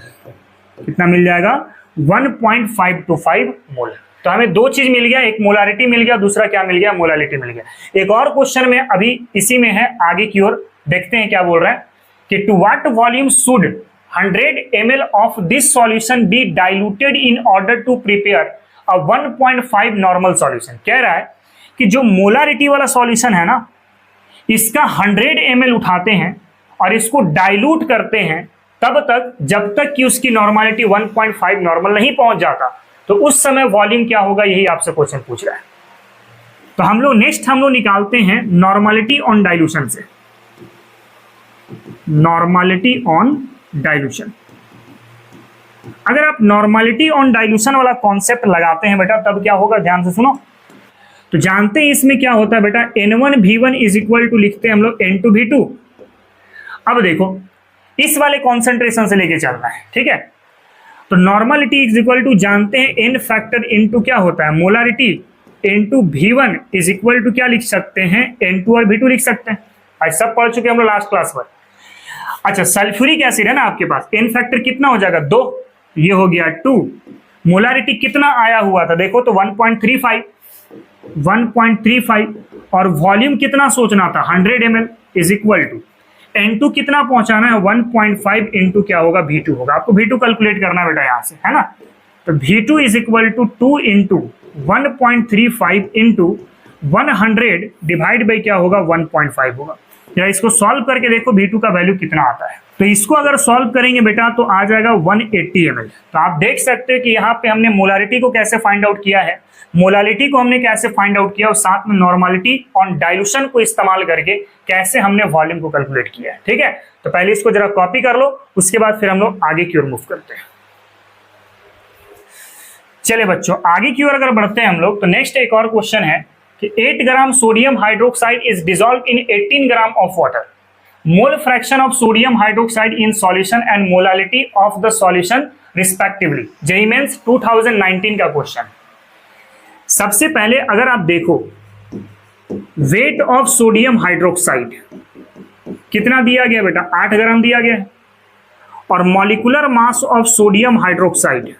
कितना मिल जाएगा? 1.525 मोलर। तो हमें दो चीज मिल गया, एक मोलारिटी मिल गया, दूसरा क्या मिल गया? मोलालिटी मिल गया। एक और क्वेश्चन में अभी इसी में है, आगे की ओर देखते हैं क्या बोल रहा है कि to what volume should 100 ml of this solution be diluted in order to prepare a 1.5 normal solution. कह रहा है कि जो मोलारिटी वाला सॉल्यूशन है ना, इसका 100 ml उठाते हैं और इसको डाइल्यूट करते हैं तब तक जब तक कि उसकी नॉर्मलिटी 1.5 नॉर्मल नहीं पहुंच जाता, तो उस समय वॉल्यूम क्या होगा, यही आपसे क्वेश्चन पूछ रहा है। तो हम लोग नेक्स्ट निकालते हैं नॉर्मलिटी ऑन डाइल्यूशन से, नॉर्मलिटी ऑन डाइल्यूशन। अगर आप नॉर्मलिटी ऑन डाइल्यूशन वाला कॉन्सेप्ट लगाते हैं बेटा तब क्या होगा, ध्यान से सुनो। तो जानते हैं इसमें क्या होता है बेटा, N1V1 इज इक्वल टू लिखते हैं हम लोग N2V2। अब देखो इस वाले कॉन्सेंट्रेशन से लेके चलना है, ठीक है। तो नॉर्मलिटी इज इक्वल टू जानते हैं N फैक्टर इनटू क्या होता है molarity into V1 is equal to क्या लिख सकते हैं, N2 और V2 लिख सकते हैं। आज सब पढ़ चुके हम लोग लास्ट क्लास पर। अच्छा सल्फ्यूरिक एसिड है ना आपके पास, N फैक्टर कितना हो जाएगा 2, ये हो गया 2। मोलारिटी कितना आया हुआ था देखो तो 1.35 और वॉल्यूम कितना सोचना था 100 ml is equal to N2 कितना पहुंचाना है 1.5 इंटू क्या होगा V2 होगा। आपको V2 कैलकुलेट करना बेटा यहां से, है ना। तो V2 is equal to 2 into 1.35 into 100 divide by क्या होगा 1.5 होगा। या इसको सॉल्व करके देखो V2 का वैल्यू कितना आता है। तो इसको अगर सॉल्व करेंगे बेटा तो आ जाएगा 180 ml। तो आप देख सकते हो कि यहाँ पे हमने मोलारिटी को कैसे फाइंड आउट किया है, मोलालिटी को हमने कैसे फाइंड आउट किया और साथ में नॉर्मलिटी ऑन डाइल्यूशन को इस्तेमाल करके कैसे हमने वॉल्यूम को कैलकुलेट किया है, ठीक है। तो पहले इसको जरा कॉपी कर लो, उसके बाद फिर हम लोग आगे की ओर मूव करते हैं। चलिए बच्चों आगे की ओर अगर बढ़ते हैं हम लोग तो नेक्स्ट एक और क्वेश्चन है कि 8 gram sodium hydroxide is dissolve in 18 gram of water, mole fraction of sodium hydroxide in solution and molality of the solution respectively. JEE Mains 2019 का क्वेश्चन। सबसे पहले अगर आप देखो वेट ऑफ सोडियम हाइड्रोक्साइड कितना दिया गया बेटा 8 ग्राम दिया गया है, और molecular mass of sodium hydroxide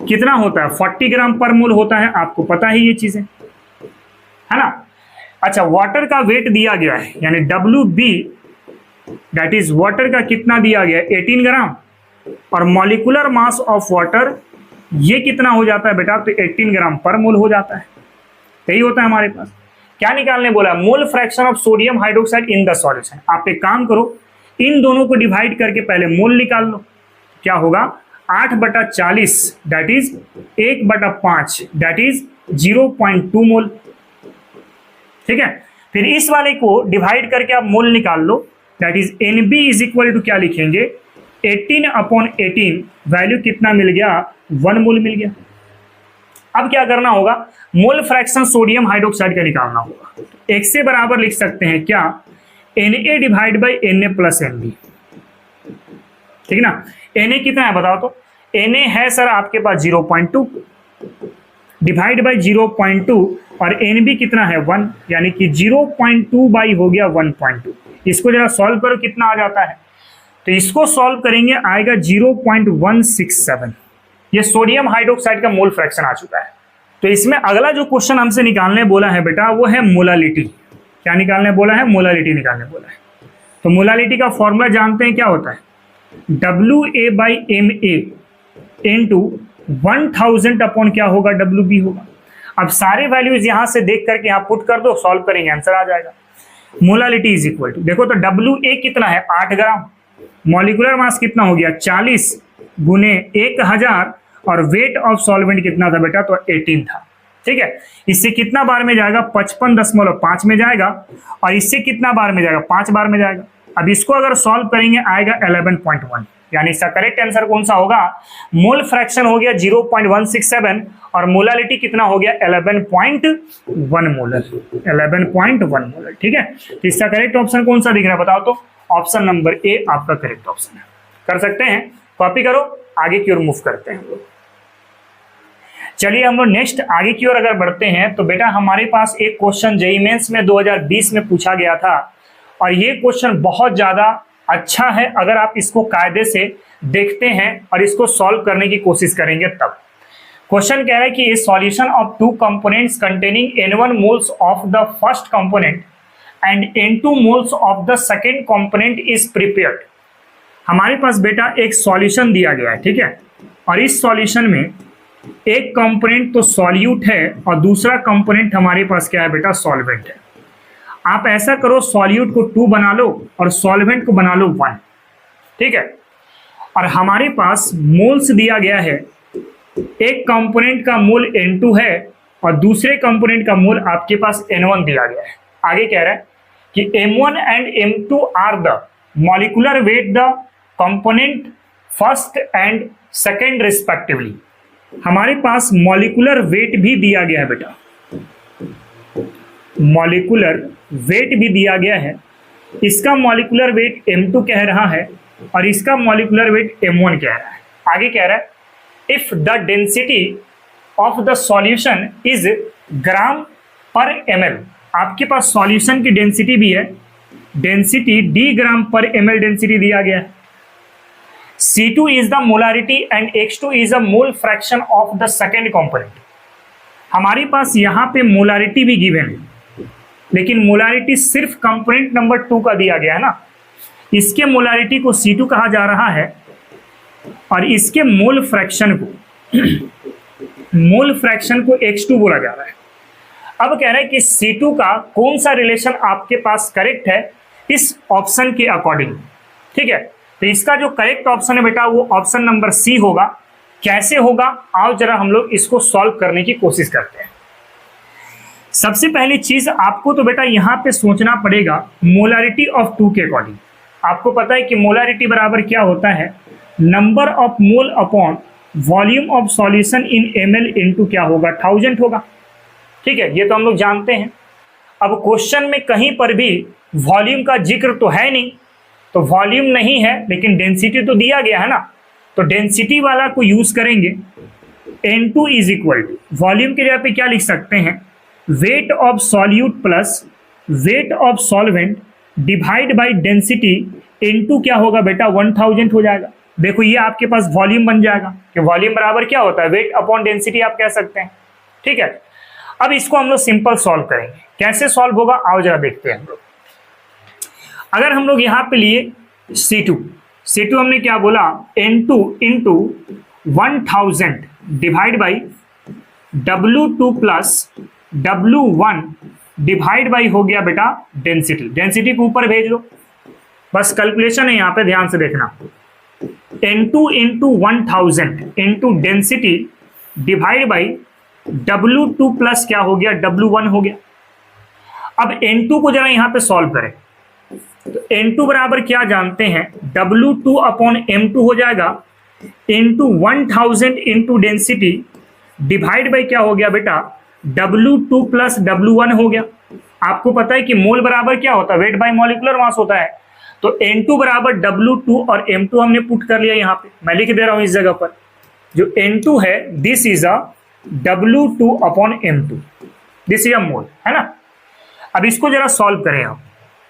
कितना होता है 40 ग्राम पर मोल होता है, आपको पता है ये चीजें, है ना। अच्छा वाटर का वेट दिया गया है यानी WB दैट इज वाटर का कितना दिया गया है 18 ग्राम, और मॉलिकुलर मास ऑफ वाटर ये कितना हो जाता है बेटा तो 18 ग्राम पर मोल हो जाता है। यही होता है हमारे पास। क्या निकालने बोला, मोल fraction of sodium hydroxide in the solution. आप एक काम करो इन दोनों को डिवाइड करके पहले मोल निकाल लो, क्या होगा 8/40 दैट इज 1/5 दैट इज 0.2 मोल, ठीक है। फिर इस वाले को डिवाइड करके आप मोल निकाल लो, that is NB is equal to क्या लिखेंगे 18/18 वैल्यू कितना मिल गया 1 मोल मिल गया। अब क्या करना होगा, मोल फ्रैक्शन सोडियम हाइड्रोक्साइड का निकालना होगा। एक से बराबर लिख सकते हैं क्या Na divide by Na plus NB, ठीक ना। Na कितना है बताओ तो, Na है सर आपके पास 0.2, डिवाइड बाई 0.2 और NB कितना है 1, यानी कि 0.2 बाई हो गया 1.2। इसको जरा सॉल्व करो कितना आ जाता है। तो इसको सॉल्व करेंगे आएगा 0.167। ये सोडियम हाइड्रोक्साइड का मोल फ्रैक्शन आ चुका है। तो इसमें अगला जो क्वेश्चन हमसे निकालने बोला है बेटा वो है मोलालिटी। क्या निकालने बोला है? मोलालिटी निकालने बोला है। तो मोलालिटी का फॉर्मूला जानते हैं क्या होता है? WA/MA इंटू 1000 अपॉन क्या होगा? WB होगा। अब सारे वैल्यूज यहां से देख करके यहाँ पुट कर दो, सॉल्व करेंगे, आंसर आ जाएगा। मोलालिटी इज इक्वल टू, देखो तो WA कितना है 8 ग्राम, मॉलिक्यूलर मास कितना हो गया 40 गुने 1000 और वेट ऑफ सॉल्वेंट कितना था बेटा? तो 18 था। ठीक है, इससे कितना बार में जाएगा? 55.5 में जाएगा और इससे कितना बार में जाएगा? 5 बार में जाएगा। अब इसको अगर सॉल्व करेंगे आएगा 11.1, यानी इसका करेक्ट आंसर कौन सा होगा? मोल फ्रैक्शन हो गया 0.167 और मोलालिटी कितना हो गया? 11.1 मोलर, 11.1 मोलर। ठीक है, तो इसका करेक्ट ऑप्शन कौन सा दिख रहा है बताओ तो? ऑप्शन नंबर ए आपका करेक्ट ऑप्शन है। कर सकते हैं, कॉपी करो, आगे की ओर मूव करते हैं हम लोग। चलिए हम लोग नेक्स्ट आगे की ओर अगर बढ़ते हैं तो बेटा हमारे पास एक क्वेश्चन जेईई मेंस में 2020 में पूछा गया था और ये क्वेश्चन बहुत ज्यादा अच्छा है अगर आप इसको कायदे से देखते हैं और इसको सॉल्व करने की कोशिश करेंगे तब। क्वेश्चन कह रहा है कि solution of 2 components containing N1 moles of the first component and N2 moles of the second component is prepared. हमारे पास बेटा एक सॉल्यूशन दिया गया है, ठीक है, और इस सॉल्यूशन में एक कंपोनेंट तो सॉल्यूट है और दूसरा कंपोनेंट हमारे पास क्या है बेटा? सॉल्वेंट है। आप ऐसा करो, सॉल्यूट को 2 बना लो और सॉल्वेंट को बना लो 1। ठीक है, और हमारे पास मोल्स दिया गया है, एक कंपोनेंट का मोल N2 है और दूसरे कंपोनेंट का मोल आपके पास N1 दिया गया है। आगे कह रहा है कि M1 and M2 are the molecular weight the component first and second respectively. हमारे पास मॉलिक्यूलर वेट भी दिया गया है बेटा, मॉलिक्यूलर वेट भी दिया गया है। इसका मॉलिक्यूलर वेट M2 कह रहा है और इसका मॉलिक्यूलर वेट M1 कह रहा है। आगे कह रहा है if the density of the solution is gram per ml। आपके पास सॉल्यूशन की डेंसिटी भी है, डेंसिटी d ग्राम पर ml डेंसिटी दिया गया है। C2 is the molarity and X2 is a mole fraction of the second component। हमारे पास यहाँ पे मोलारिटी भी गिवन है, लेकिन मोलारिटी सिर्फ कंपोनेंट नंबर 2 का दिया गया है ना। इसके मोलारिटी को C2 कहा जा रहा है और इसके मोल फ्रैक्शन को X2 बोला जा रहा है। अब कह रहा है कि C2 का कौन सा रिलेशन आपके पास करेक्ट है इस ऑप्शन के अकॉर्डिंग। ठीक है, तो इसका जो करेक्ट ऑप्शन है बेटा वो ऑप्शन नंबर सी होगा। कैसे होगा आओ जरा हम लोग इसको सॉल्व करने की कोशिश करते हैं। सबसे पहली चीज आपको तो बेटा यहाँ पे सोचना पड़ेगा मोलारिटी ऑफ 2 के अकॉर्डिंग। आपको पता है कि मोलारिटी बराबर क्या होता है? Number of mole upon volume of solution in ml into क्या होगा? 1000 होगा। ठीक है, ये तो हम लोग जानते हैं। अब क्वेश्चन में कहीं पर भी वॉल्यूम का जिक्र तो है नहीं, तो वॉल्यूम नहीं है लेकिन डेंसिटी तो दिया गया है ना, तो डेंसिटी वाला को यूज करेंगे। N2 is equal to volume के जगह पे क्या लिख सकते हैं? Weight of solute plus wait of solvent divide by density into क्या होगा बेटा? 1000 हो जाएगा। देखो ये आपके पास वॉल्यूम बन जाएगा कि वॉल्यूम बराबर क्या होता है? वेट अपॉन डेंसिटी आप कह सकते हैं। ठीक है, अब इसको हम लोग सिंपल सॉल्व करेंगे। कैसे सॉल्व होगा आओ जरा देखते हैं हम लोग। अगर हम लोग यहाँ पे लिए C2 हमने क्या बोला? N2 into 1000 divide by W2 plus W1 divide by हो गया बेटा डेंसिटी। डेंसिटी को ऊपर भेज दो, बस कैलकुलेशन है यहाँ पे, ध्यान से देखना। N2 into 1000 into density divide by W2 plus क्या हो गया? W1 हो गया। अब N2 को जरा यहाँ पे सॉल्व करें तो N2 बराबर क्या जानते हैं? W2 अपॉन M2 हो जाएगा into 1000 into density divide by क्या हो गया बेटा? W2 प्लस W1 हो गया। आपको पता है कि मोल बराबर क्या होता है? वेट बाय मॉलिक्यूलर मास होता है। तो N2 बराबर W2 और M2 हमने पुट कर लिया यहाँ पे, मैं लिख दे रहा हूँ इस जगह पर। जो N2 है this is a W2 upon M2, this is a mole, है ना। अब इसको जरा सॉल्व करें हम।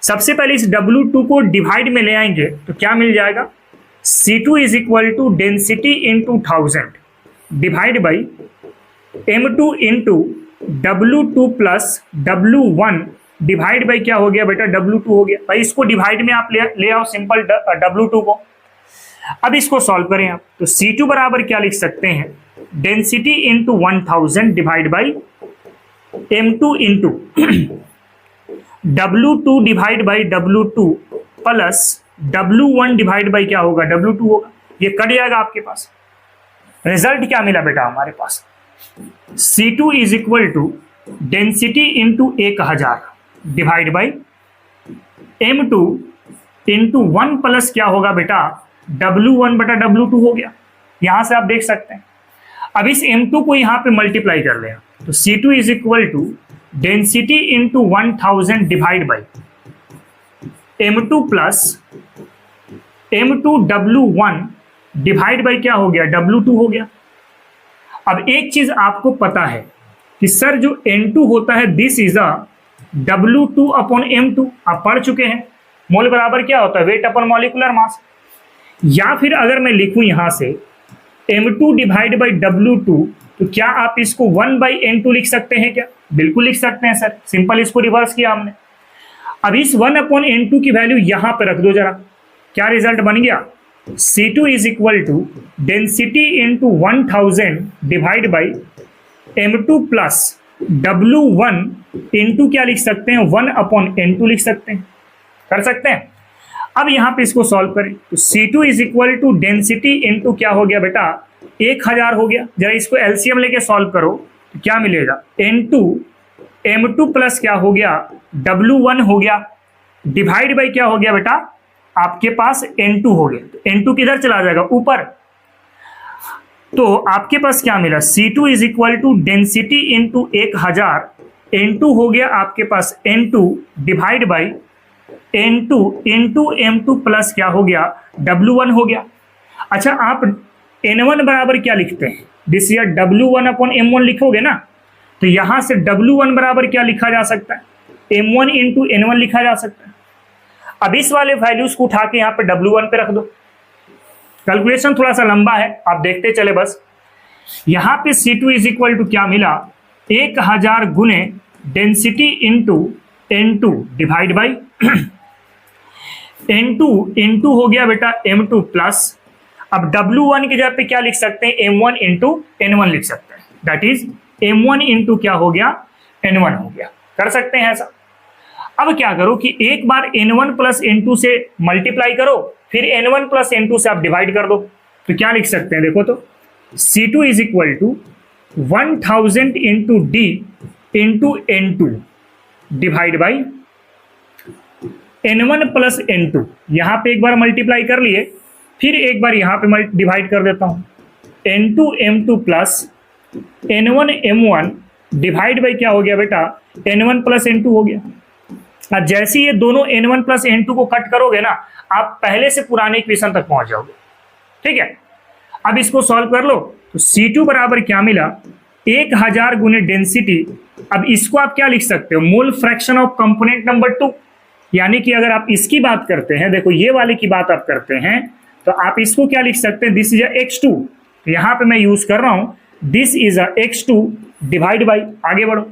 सबसे पहले इस W2 को डिवाइड में ले आएंगे तो क्या मिल जाएगा, C2 is equal to density into 1000 divide by M2 into W2 plus W1 divide by क्या हो गया बेटा, W2 हो गया। भाई इसको डिवाइड में आप ले आओ सिंपल W2 को। अब इसको सॉल्व करें आप, तो C2 बराबर क्या लिख सकते हैं, density into 1000 divide by M2 into W2 divide by W2 plus W1 divide by क्या होगा, W2 होगा। ये कट जाएगा आपके पास। रिजल्ट क्या मिला बेटा हमारे पास, C2 is equal to density into 1000 divide by M2 into 1 plus क्या होगा बेटा, W1 बटा W2 हो गया। यहां से आप देख सकते हैं। अब इस M2 को यहां पे मल्टीप्लाई कर लें, तो C2 is equal to density into 1000 divide by M2 plus M2 W1 divide by क्या हो गया, W2 हो गया। अब एक चीज आपको पता है कि सर जो N2 होता है this is a W2 upon M2, आप पढ़ चुके हैं। मोल बराबर क्या होता है, वेट अपॉन मॉलिक्यूलर मास। या फिर अगर मैं लिखूं यहां से M2 डिवाइड बाई W2, तो क्या आप इसको 1 बाई N2 लिख सकते हैं क्या, बिल्कुल लिख सकते हैं सर, सिंपल इसको रिवर्स किया हमने। अब इस 1 अपॉन N2 की वैल्यू यहां पर रख दो जरा, क्या रिजल्ट बन गया, C2 is equal to density into 1000 divide by M2 plus W1 into क्या लिख सकते हैं, 1 अपॉन N2 लिख सकते हैं, कर सकते हैं। अब यहां पे इसको सॉल्व करें, तो C2 is equal to density into क्या हो गया बेटा, 1000 हो गया। जरा इसको एलसीएम लेके सॉल्व करो तो क्या मिलेगा, N2 M2 प्लस क्या हो गया, W1 हो गया, डिवाइड बाई क्या हो गया बेटा, आपके पास N2 हो गया। तो N2 किधर चला जाएगा, ऊपर। तो आपके पास क्या मिला, C2 is equal to density into 1000 N2 हो गया आपके पास N2 divide by N2 into M2 plus क्या हो गया, W1 हो गया। अच्छा आप N1 बराबर क्या लिखते हैं, this year W1 upon M1 लिखोगे ना, तो यहां से W1 बराबर क्या लिखा जा सकता है, M1 इंटू N1 लिखा जा सकता है। अब इस वाले वैल्यूज को उठा के यहाँ पे W1 पे रख दो। कैलकुलेशन थोड़ा सा लंबा है, आप देखते चले बस। यहाँ पे C2 इज इक्वल टू क्या मिला, 1000 गुने density into N2 divide by N2 into हो गया बेटा M2 प्लस, अब W1 की जगह पे क्या लिख सकते हैं, M1 इंटू N1 लिख सकते हैं, दैट इज M1 इंटू क्या हो गया, N1 हो गया। कर सकते हैं ऐसा। अब क्या करो कि एक बार N1 प्लस N2 से मल्टीप्लाई करो, फिर N1 प्लस N2 से आप डिवाइड कर दो, तो क्या लिख सकते हैं, देखो तो C2 is equal to 1000 into D into N2 divide by N1 plus N2, यहां पे एक बार मल्टीप्लाई कर लिए, फिर एक बार यहां पे डिवाइड कर देता हूं, N2 M2 plus N1 M1 divide by क्या हो गया बेटा, N1 प्लस N2 हो गया। अब जैसे ये दोनों N1 प्लस N2 को कट करोगे ना, आप पहले से पुराने इक्वेशन तक पहुंच जाओगे। ठीक है, अब इसको सॉल्व कर लो, तो C2 बराबर क्या मिला, 1000 गुने डेंसिटी। अब इसको आप क्या लिख सकते हो, मोल फ्रैक्शन ऑफ कंपोनेंट नंबर 2, यानी कि अगर आप इसकी बात करते हैं, देखो ये वाले की बात आप करते हैं, तो आप इसको क्या लिख सकते हैं, दिस इज x2, यहां पे मैं यूज कर रहा हूं this is x2 divide by, आगे बढ़ो,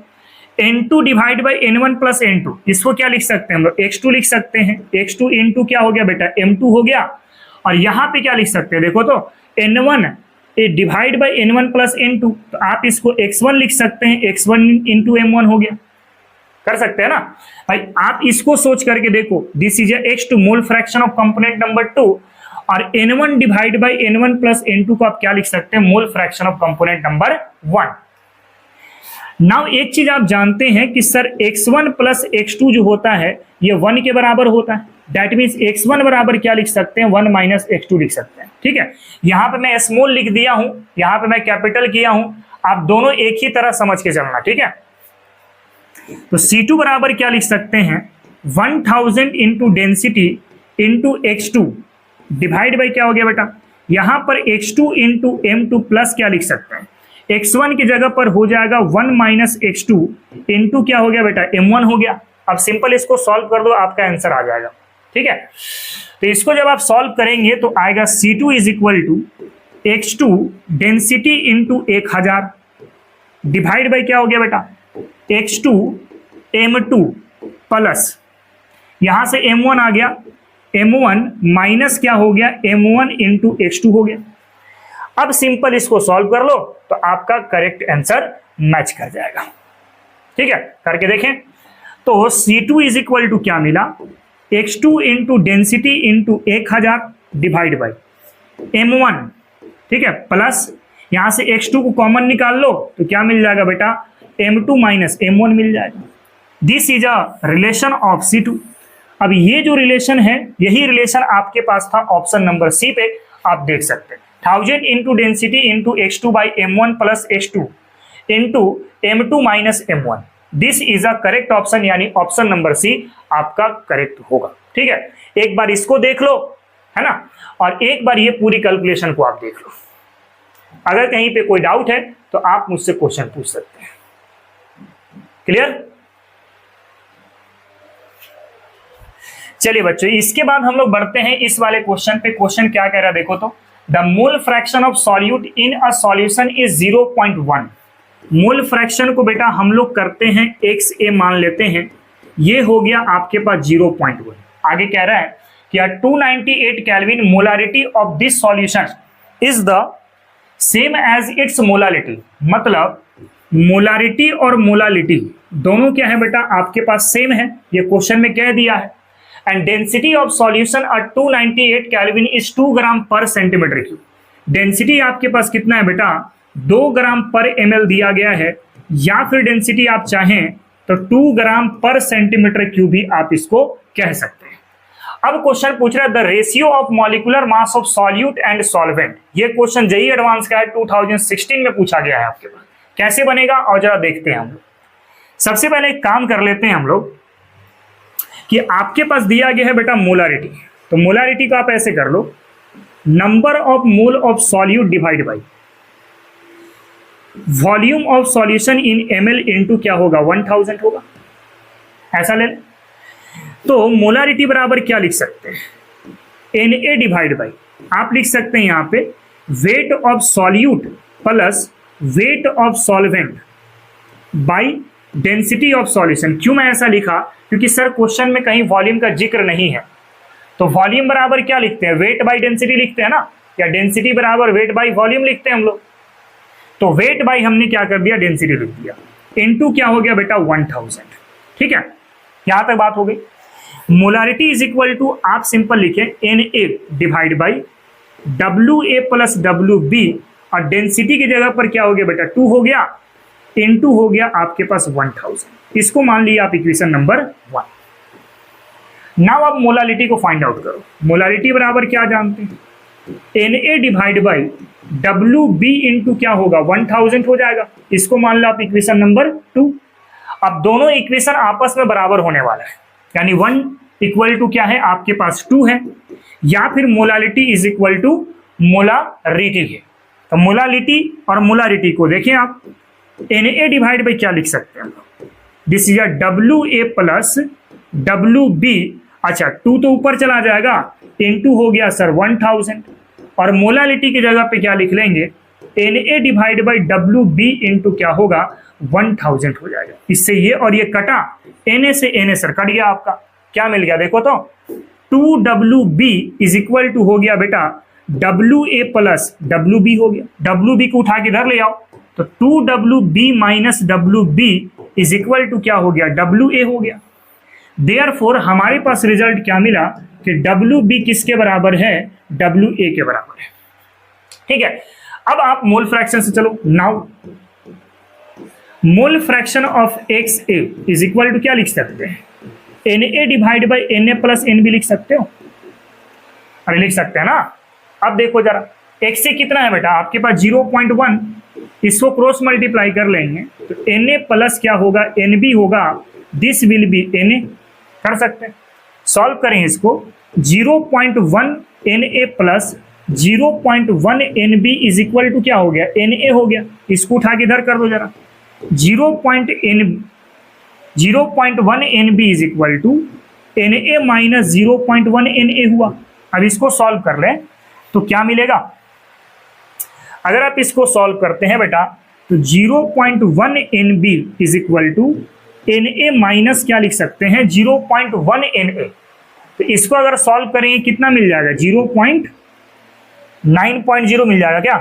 N2 divide by N1 plus N2, इसको क्या लिख सकते हैं हम लोग, x2 लिख सकते हैं, x2 इंटू क्या हो गया बेटा, M2 हो गया। और यहां पे क्या लिख सकते हैं, देखो तो N1 divide by N1 plus N2, तो आप इसको x1 लिख सकते हैं, x1 इंटू M1 हो गया। कर सकते हैं ना भाई, आप इसको सोच करके देखो, this is x2 mole fraction of component number 2, और N1 divide by N1 plus N2 को आप क्या लिख सकते हैं, मोल fraction of component number 1। Now एक चीज आप जानते हैं कि सर x1 प्लस x2 जो होता है ये 1 के बराबर होता है, दैट मीन्स x1 बराबर क्या लिख सकते हैं, 1 माइनस x2 लिख सकते हैं। ठीक है, यहां पे मैं स्मॉल लिख दिया हूं, यहां पे मैं कैपिटल किया हूं, आप दोनों एक ही तरह समझ के चलना। ठीक है, तो C2 बराबर क्या लिख सकते हैं, 1000 into density into x2 divide by क्या हो गया बेटा, यहां पर x2 इंटू M2 प्लस क्या लिख सकते हैं, x1 की जगह पर हो जाएगा 1 माइनस x2 इंटू क्या हो गया बेटा m1 हो गया। अब सिंपल इसको सॉल्व कर दो, आपका आंसर आ जाएगा। ठीक है, तो इसको जब आप सॉल्व करेंगे तो आएगा C2 is equal to x2 density into 1000 divide by क्या हो गया बेटा x2 m2 प्लस यहां से m1 आ गया, m1 माइनस क्या हो गया m1 इंटू x2 हो गया। अब सिंपल इसको सॉल्व कर लो तो आपका करेक्ट आंसर मैच कर जाएगा। ठीक है, करके देखें तो C2 इज इक्वल टू क्या मिला x2 into density into 1000 divide by m1, ठीक है, प्लस यहां से x2 को कॉमन निकाल लो तो क्या मिल जाएगा बेटा m2 माइनस m1 मिल जाएगा। This is a relation of C2। अब ये जो रिलेशन है यही रिलेशन आपके पास था ऑप्शन नंबर सी पे, आप देख सकते हैं 1000 into density into x2 by m1 plus x2 into m2 minus m1। This is a correct option, यानी ऑप्शन नंबर सी आपका करेक्ट होगा। ठीक है, एक बार इसको देख लो, है ना, और एक बार ये पूरी कैलकुलेशन को आप देख लो। अगर कहीं पे कोई डाउट है तो आप मुझसे क्वेश्चन पूछ सकते हैं। क्लियर? चलिए बच्चों, इसके बाद हम लोग बढ़ते हैं इस वाले क्वेश्चन पे। क्वेश्चन क्या कह रहा है देखो तो, the mole fraction of solute in a solution is 0.1। Mole fraction को बेटा हम लोग करते हैं XA मान लेते हैं, ये हो गया आपके पास 0.1। आगे कह रहा है कि 298 kelvin molarity of this solution is the same as its molality. मतलब मोलारिटी और मोलालिटी दोनों क्या है बेटा आपके पास सेम है, ये क्वेश्चन में कह दिया है। And density of solution at 298 kelvin is 2 gram per centimetre cube. Density आपके पास कितना है बेटा 2 ग्राम पर ml दिया गया है, या फिर डेंसिटी आप चाहें तो 2 ग्राम पर सेंटीमीटर क्यूब भी आप इसको कह सकते हैं। अब क्वेश्चन पूछ रहा है the ratio of molecular mass of solute and solvent. ये क्वेश्चन जेईई एडवांस का है, 2016 में पूछा गया है आपके पास। कैसे बनेगा और जरा देखते हैं हम लोग। सबसे पहले एक काम कर लेते हैं हम लोग कि आपके पास दिया गया है बेटा मोलारिटी, तो मोलारिटी को आप ऐसे कर लो number of mole of solute divide by volume of solution in ml into क्या होगा 1000 होगा, ऐसा ले। तो मोलारिटी बराबर क्या लिख सकते हैं Na डिवाइड बाई, आप लिख सकते हैं यहां पे weight of solute plus wait of solvent by density of solution. क्यों मैं ऐसा लिखा, क्योंकि सर क्वेश्चन में कहीं वॉल्यूम का जिक्र नहीं है, तो वॉल्यूम बराबर क्या लिखते हैं वेट बाई डेंसिटी लिखते हैं ना, या डेंसिटी बराबर वेट बाई वॉल्यूम लिखते हैं हम लोग। तो वेट बाई हमने क्या कर दिया डेंसिटी लिख दिया, इनटू क्या हो गया बेटा 1000। ठीक है, यहां तक बात हो गई। मोलारिटी इज इक्वल टू आप सिंपल लिखें Na divide by WA plus WB, और डेंसिटी की जगह पर क्या हो गया बेटा 2 हो गया, इनटू हो गया आपके पास 1000। इसको मान लिया आप इक्वेशन नंबर 1। नाउ आप मोलारिटी को फाइंड आउट करो। मोलारिटी बराबर क्या जानते हैं Na divide by WB into क्या होगा 1000 हो जाएगा। इसको मान लो आप इक्वेशन नंबर 2। अब दोनों इक्वेशन आपस में बराबर होने वाला है, यानी 1 इक्वल टू क्या है आपके पास 2 है, या फिर molality is equal to molarity है। तो मोलालिटी और मोलारिटी को देखें आप, Na डिवाइड बाई क्या लिख सकते हैं, this is WA plus WB। अच्छा 2 तो ऊपर चला जाएगा, इनटू हो गया सर 1000, और मोलालिटी की जगह पे क्या लिख लेंगे Na divide by WB into क्या होगा 1000 हो जाएगा। इससे ये और ये कटा, Na से Na सर कट गया, आपका क्या मिल गया देखो तो 2WB इज इक्वल टू हो गया बेटा WA प्लस WB हो गया। WB को उठा के इधर ले आओ, तो 2WB minus WB is equal to क्या हो गया WA हो गया। देयरफॉर हमारे पास रिजल्ट क्या मिला कि WB किसके बराबर है WA के बराबर है। ठीक है, अब आप मोल फ्रैक्शन से चलो। Now mole fraction of XA is equal to क्या लिख सकते हैं Na divide by Na plus NB लिख सकते हो, अरे लिख सकते हैं ना। अब देखो जरा XA कितना है बेटा आपके पास 0.1, इसको क्रॉस मल्टीप्लाई कर लेंगे तो Na प्लस क्या होगा NB होगा, दिस विल बी Na। कर सकते हैं, सॉल्व करें इसको 0.1 Na plus 0.1 NB is equal to क्या हो गया, Na हो गया। इसको उठा के इधर कर दो जरा, 0.1 NB is equal to Na minus 0.1 Na हुआ। अब इसको सॉल्व कर लें तो क्या मिलेगा, अगर आप इसको सॉल्व करते हैं बेटा तो 0.1 NB is equal to Na minus क्या लिख सकते हैं, 0.1 Na। तो इसको अगर सॉल्व करेंगे कितना मिल जाएगा, 0.9 मिल जाएगा क्या।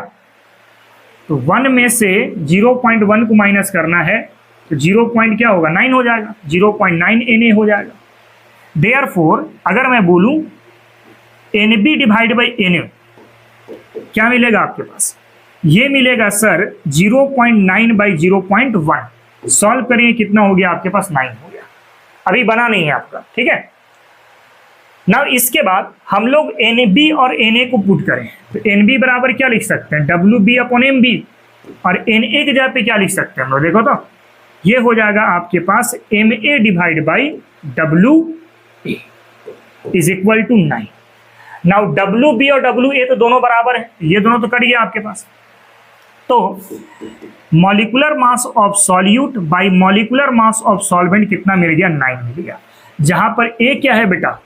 तो 1 में से 0.1 को माइनस करना है तो 0. क्या होगा, 9 हो जाएगा, 0.9 Na हो जाएगा। देयरफॉर अगर मैं बोलूं NB डिवाइड बाई Na क्या मिलेगा आपके पास, ये मिलेगा सर 0.9 बाई 0.1। सॉल्व करेंगे कितना हो गया आपके पास, 9 हो गया। अभी बना नहीं है आपका, ठीक है। नाउ इसके बाद हम लोग NB और Na को पुट करें तो NB बराबर क्या लिख सकते हैं, WB अपॉन MB, और Na की जगह पे क्या लिख सकते हैं हम लोग, देखो तो ये हो जाएगा आपके पास MA divide by WA is equal to 9। Now WB और WA तो दोनों बराबर है, ये दोनों तो कट गया आपके पास। तो molecular mass of solute bye molecular mass of solvent कितना मिल गया, 9 मिल गया। जहां पर A क्या है बेटा,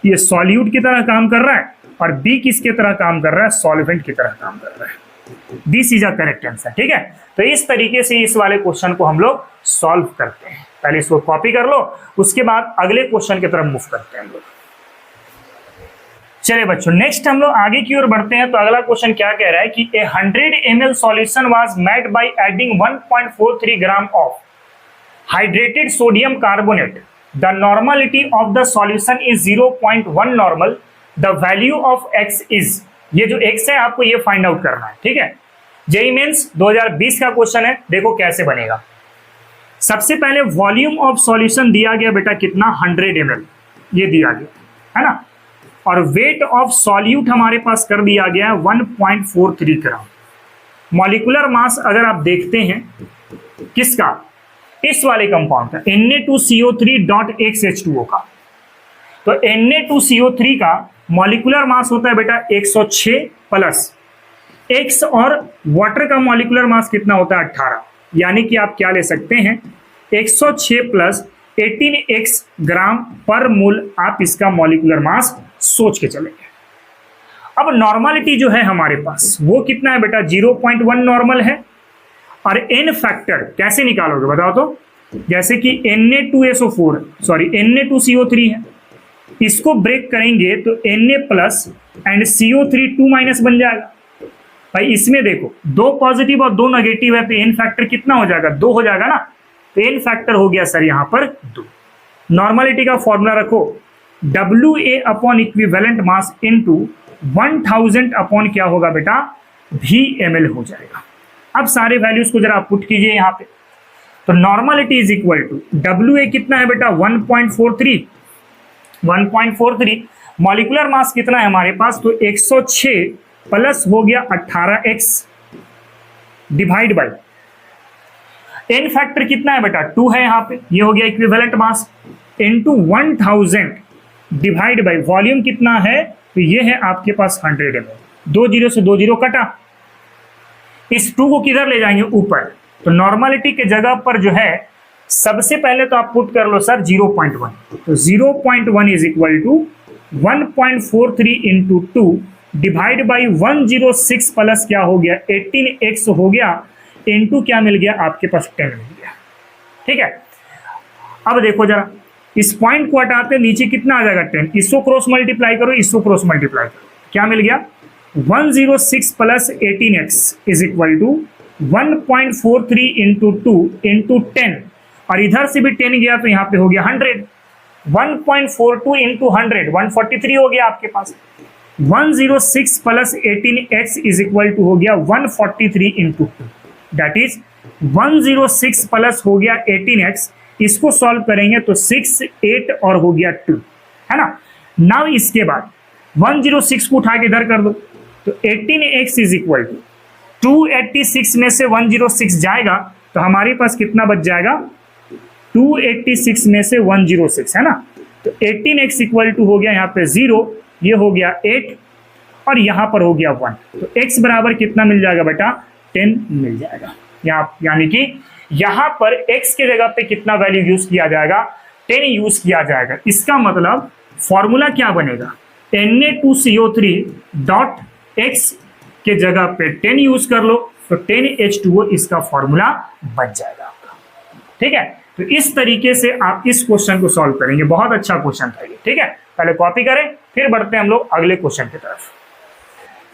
ये सॉल्यूट की तरह काम कर रहा है, और B किसकी तरह काम कर रहा है, सॉल्वेंट की तरह काम कर रहा है। This is a correct answer, ठीक है। तो इस तरीके से इस वाले क्वेश्चन को हम लोग सॉल्व करते हैं। पहले इसको कॉपी कर लो, उसके बाद अगले क्वेश्चन की तरफ मूव करते हैं हम लोग। चलिए बच्चों, नेक्स्ट हम लोग आगे की ओर बढ़ते हैं। तो अगला क्वेश्चन क्या कह रहा है कि 100 ml solution was made by adding 1.43 gram of hydrated sodium carbonate. The normality of the solution is 0.1 normal. The value of x is, ये जो x है आपको ये फाइंड आउट करना है, ठीक है। जेईई मेंस 2020 का क्वेश्चन है, देखो कैसे बनेगा। सबसे पहले वॉल्यूम ऑफ सॉल्यूशन दिया गया बेटा कितना, 100 ml ये दिया गया है ना, और वेट ऑफ सॉल्यूट हमारे पास कर दिया गया है 1.43 ग्राम। मॉलिक्यूलर मास अगर आप देखते हैं किसका, इस वाले कंपाउंड का Na2CO3.XH2O का, तो Na2CO3 का मॉलिक्यूलर मास होता है बेटा 106 प्लस X, और वाटर का मॉलिक्यूलर मास कितना होता है 18। यानी कि आप क्या ले सकते हैं, 106 प्लस 18x ग्राम पर मोल, आप इसका मॉलिक्यूलर मास सोच के चलेंगे। अब नॉर्मलिटी जो है हमारे पास वो कितना है बेटा, 0.1 नॉर्मल है। और एन फैक्टर कैसे निकालोगे बताओ तो, जैसे कि Na2CO3 है, इसको ब्रेक करेंगे तो Na plus and CO3 2 minus बन जाएगा। भाई इसमें देखो 2 पॉजिटिव और 2 नेगेटिव है, तो एन फैक्टर कितना हो जाएगा, 2 हो जाएगा ना। तो एन फैक्टर हो गया सर यहाँ पर 2। नॉर्मलिटी का फॉर्मूला रखो, WA upon equivalent mass into 1000 upon क्या होगा बेटा, VmL हो जाएगा। अब सारे वैल्यूज को जरा पुट कीजिए यहाँ पे। तो normality is equal to WA कितना है बेटा, 1.43। मॉलिक्यूलर मास कितना है हमारे पास, तो 106 प्लस हो गया 18x divide by N factor कितना है बेटा, 2 है यहाँ पे, ये हो गया equivalent mass, into 1000 divide by volume कितना है, तो ये है आपके पास 100 ml। 2 0 से 2 0 कटा, इस 2 को किधर ले जाएंगे, ऊपर। तो नॉर्मलिटी के जगह पर जो है सबसे पहले तो आप पुट कर लो सर 0.1। तो 0.1 is equal to 1.43 into 2 divide by 106 plus क्या हो गया 18x हो गया, इंटू क्या मिल गया आपके पास 10 मिल गया। ठीक है, अब देखो जरा इस पॉइंट को हटाते नीचे कितना आ जाएगा 10, इसको क्रॉस मल्टीप्लाई करो, इसको क्रॉस मल्टीप्लाई करो, क्या मिल गया 106 plus 18x is equal to 1.43 into 2 into 10, और इधर से भी 10 गया तो यहाँ पे हो गया 100। 1.42 इंटू 100 143 हो गया आपके पास। 106 plus 18x is equal to हो गया 143 इंटू 2, दैट इज 106 प्लस हो गया 18x, इसको सॉल्व करेंगे तो 6 8 और हो गया 2, है ना। नाउ इसके बाद 106 को उठा के इधर कर दो, तो 18x इज इक्वल टू 286 में से 106 जाएगा तो हमारे पास कितना बच जाएगा 286 में से 106, है ना। तो 18x इक्वल टू हो गया यहाँ पे 0, ये हो गया 8, और यहाँ पर हो गया 1, तो x बराबर कितना मिल जाएगा बेटा 10 मिल जाएगा। यानी कि यहाँ पर x के जगह पे कितना वैल्यू यूज किया जाएगा 10 यूज किया जाएगा। इसका मतलब फॉर्मूला क्या बनेगा Na2CO3 डॉट x के जगह पे 10 यूज कर लो तो 10H2O इसका फॉर्मूला बच जाएगा आपका। ठीक है, तो इस तरीके से आप इस क्वेश्चन को सॉल्व करेंगे। बहुत अच्छा क्वेश्चन था ये। ठीक है, पहले कॉपी करें फिर बढ़ते हैं हम लोग अगले क्वेश्चन की तरफ।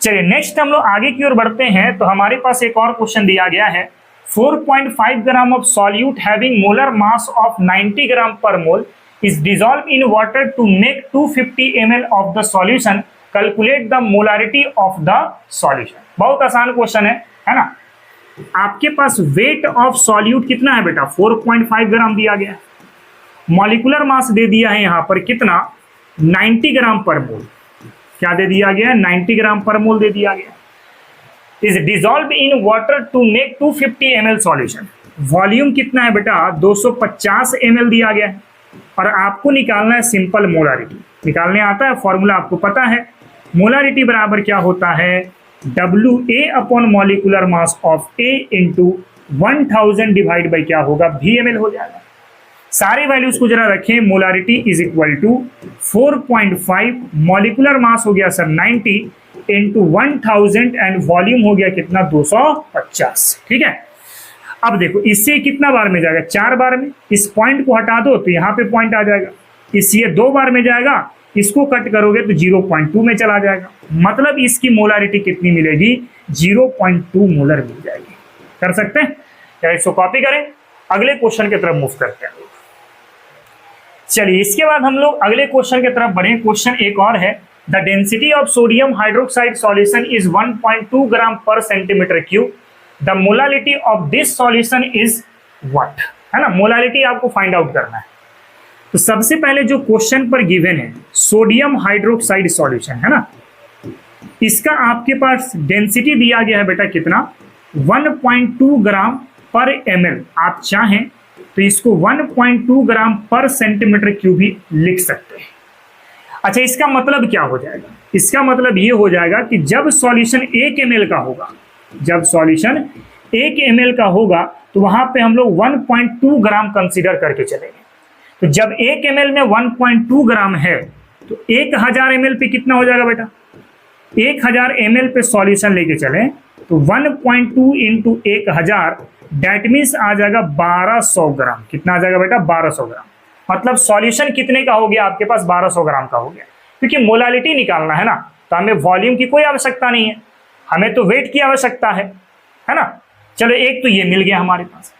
चलिए नेक्स्ट हम लोग आगे की ओर बढ़ते हैं। तो हमारे पास एक और क्वेश्चन दिया गया है 4.5 gram of solute having molar mass of 90 gram per mole is dissolve in water to make 250 ml of the solution, calculate the molarity of the solution. बहुत आसान क्वेश्चन है ना। आपके पास वेट ऑफ सॉल्यूट कितना है बेटा 4.5 ग्राम दिया गया है, मॉलिक्यूलर मास दे दिया है यहाँ पर कितना 90 ग्राम पर मोल। क्या दे दिया गया 90 ग्राम पर मोल दे दिया गया। Is dissolve in water to make 250 ml solution, volume कितना है बेटा 250 ml दिया गया है और आपको निकालना है सिंपल मोलारिटी। निकालने आता है, फॉर्मूला आपको पता है। मोलारिटी बराबर क्या होता है WA upon molecular mass of A into 1000 divide by क्या होगा VmL हो जाएगा। सारे वैल्यूज को जरा रखें। Molarity is equal to 4.5, molecular mass हो गया सर 90 इंटू 1000 एंड वॉल्यूम हो गया कितना 250। ठीक है, अब देखो इससे कितना बार में जाएगा 4 बार में। इस पॉइंट को हटा दो तो यहाँ पे पॉइंट आ जाएगा। इससे 2 बार में जाएगा, इसको कट करोगे तो 0.2 में चला जाएगा। मतलब इसकी मोलारिटी कितनी मिलेगी 0.2 मोलर मिल जाएगी। कर सकते हैं या इसको कॉपी करें, अगले क्वेश्चन की तरफ मूव करते हैं। चलिए इसके बाद हम लोग अगले क्वेश्चन की तरफ बढ़े। क्वेश्चन एक और है the density of sodium hydroxide solution is 1.2 gram per centimetre cube, the molality of this solution is what, है ना। मोलालिटी आपको फाइंड आउट करना है। तो सबसे पहले जो क्वेश्चन पर गिवन है सोडियम हाइड्रोक्साइड सॉल्यूशन, है ना, इसका आपके पास डेंसिटी दिया गया है बेटा कितना 1.2 ग्राम पर ml। आप चाहें तो इसको 1.2 ग्राम पर सेंटीमीटर क्यूब भी लिख सकते हैं। अच्छा, इसका मतलब क्या हो जाएगा, इसका मतलब ये हो जाएगा कि जब सॉल्यूशन 1 ml का होगा, जब सॉल्यूशन 1 ml का होगा तो वहां पे हम लोग 1.2 ग्राम कंसीडर करके चलेंगे। तो जब 1 ml में 1.2 ग्राम है तो 1000 ml पे कितना हो जाएगा बेटा 1000 ml पे सॉल्यूशन लेके चले तो 1.2 इंटू 1000 दैट मीन्स आ जाएगा 1200 ग्राम। कितना आ जाएगा बेटा 1200 ग्राम। मतलब सॉल्यूशन कितने का हो गया आपके पास 1200 ग्राम का हो गया। क्योंकि मोलालिटी निकालना है ना, तो हमें वॉल्यूम की कोई आवश्यकता नहीं है, हमें तो वेट की आवश्यकता है ना। चलो एक तो ये मिल गया हमारे पास।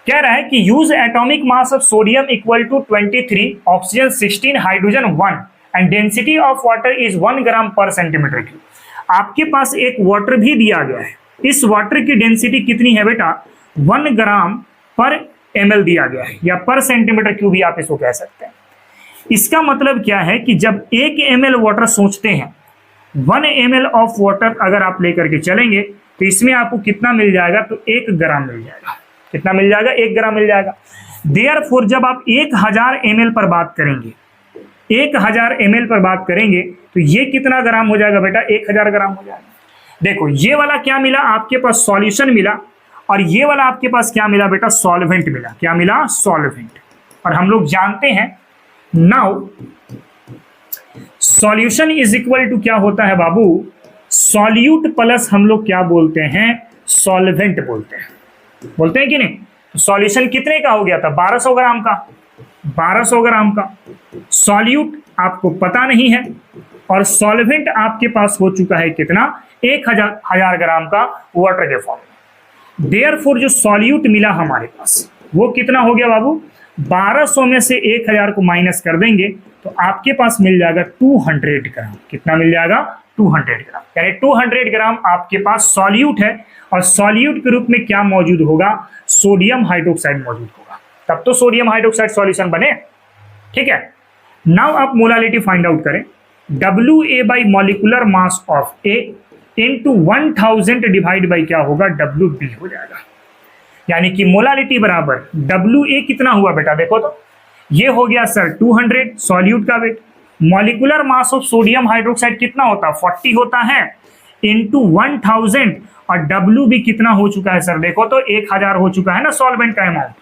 कह रहा है कि use atomic mass of sodium equal to 23, oxygen 16, hydrogen 1 and density of water is 1 gram per centimetre cube. आपके पास एक वाटर भी दिया गया है, इस वाटर की डेंसिटी कितनी है बेटा 1 ग्राम पर ml दिया गया है, या पर सेंटीमीटर क्यूब भी आप इसको कह सकते हैं। इसका मतलब क्या है कि जब 1 ml वाटर सोचते हैं 1 ml ऑफ वाटर अगर आप लेकर के चलेंगे तो इसमें आपको कितना मिल जाएगा तो 1 ग्राम मिल जाएगा। कितना मिल जाएगा 1 ग्राम मिल जाएगा। देयरफॉर जब आप 1000 ml पर बात करेंगे, 1000 ml पर बात करेंगे तो ये कितना ग्राम हो जाएगा बेटा 1000 ग्राम हो जाएगा। देखो ये वाला क्या मिला आपके पास सॉल्यूशन मिला, और ये वाला आपके पास क्या मिला बेटा सॉल्वेंट मिला। क्या मिला सॉल्वेंट। और हम लोग जानते हैं now solution is equal to क्या होता है बाबू सॉल्यूट प्लस हम लोग क्या बोलते हैं सॉल्वेंट बोलते हैं कि नहीं। तो सॉल्यूशन कितने का हो गया था 1200 ग्राम का, 1200 ग्राम का। सॉल्यूट आपको पता नहीं है और सॉल्वेंट आपके पास हो चुका है कितना 1000 ग्राम का वाटर के फॉर्म में। देयरफॉर जो सॉल्यूट मिला हमारे पास वो कितना हो गया बाबू 1200 में से 1000 को माइनस कर देंगे तो आपके पास मिल जाएगा 200 ग्राम। कितना मिल जाएगा 200 ग्राम। यानी 200 ग्राम आपके पास सॉल्यूट है और सॉल्यूट के रूप में क्या मौजूद होगा सोडियम हाइड्रोक्साइड मौजूद होगा, तब तो सोडियम हाइड्रोक्साइड सॉल्यूशन बने। ठीक है, नाउ आप मोलालिटी फाइंड आउट करें। WA by molecular mass of A into 1000 divide by क्या होगा WB हो जाएगा। यानी कि मोलालिटी बराबर WA कितना हुआ बेटा देखो तो ये हो गया सर 200 सॉल्यूट का weight, molecular mass of sodium hydroxide कितना होता है, 40 होता है इंटू 1000, और W भी कितना हो चुका है सर, देखो तो 1000 हो चुका है ना सॉल्वेंट का अमाउंट,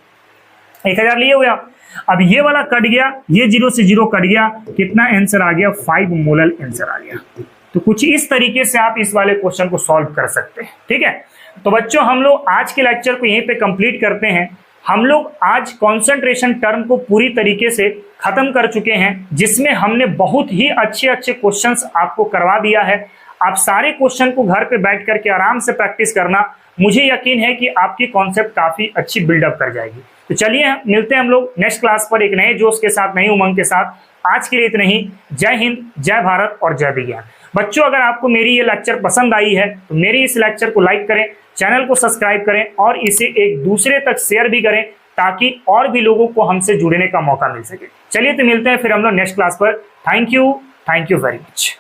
1000 लिए हुए आप। अब ये वाला कट गया, ये 0 से 0 कट गया, कितना आंसर आ गया, 5 मोलर आंसर आ गया। तो कुछ इस तरीके से आप इस वाले क्वेश्चन को सॉल्व कर सकते हैं, ठीक है। तो बच्चों हम लोग आज के लेक्चर को यहीं पे कंप्लीट करते हैं। हम लोग आज कंसंट्रेशन टर्म को पूरी तरीके से खत्म कर चुके हैं, जिसमें हमने बहुत ही अच्छे अच्छे क्वेश्चंस आपको करवा दिया है। आप सारे क्वेश्चन को घर पे बैठ करके आराम से प्रैक्टिस करना, मुझे यकीन है कि आपकी कॉन्सेप्ट काफी अच्छी बिल्डअप कर जाएगी। तो चलिए मिलते हैं हम लोग नेक्स्ट क्लास पर एक नए जोश के साथ, नई उमंग के साथ। आज के लिए इतना ही। जय हिंद, जय भारत और जय विज्ञान। बच्चों अगर आपको मेरी ये लेक्चर पसंद आई है तो मेरी इस लेक्चर को लाइक करें, चैनल को सब्सक्राइब करें और इसे एक दूसरे तक शेयर भी करें, ताकि और भी लोगों को हमसे जुड़ने का मौका मिल सके। चलिए तो मिलते हैं फिर हम लोग नेक्स्ट क्लास पर। Thank you very much.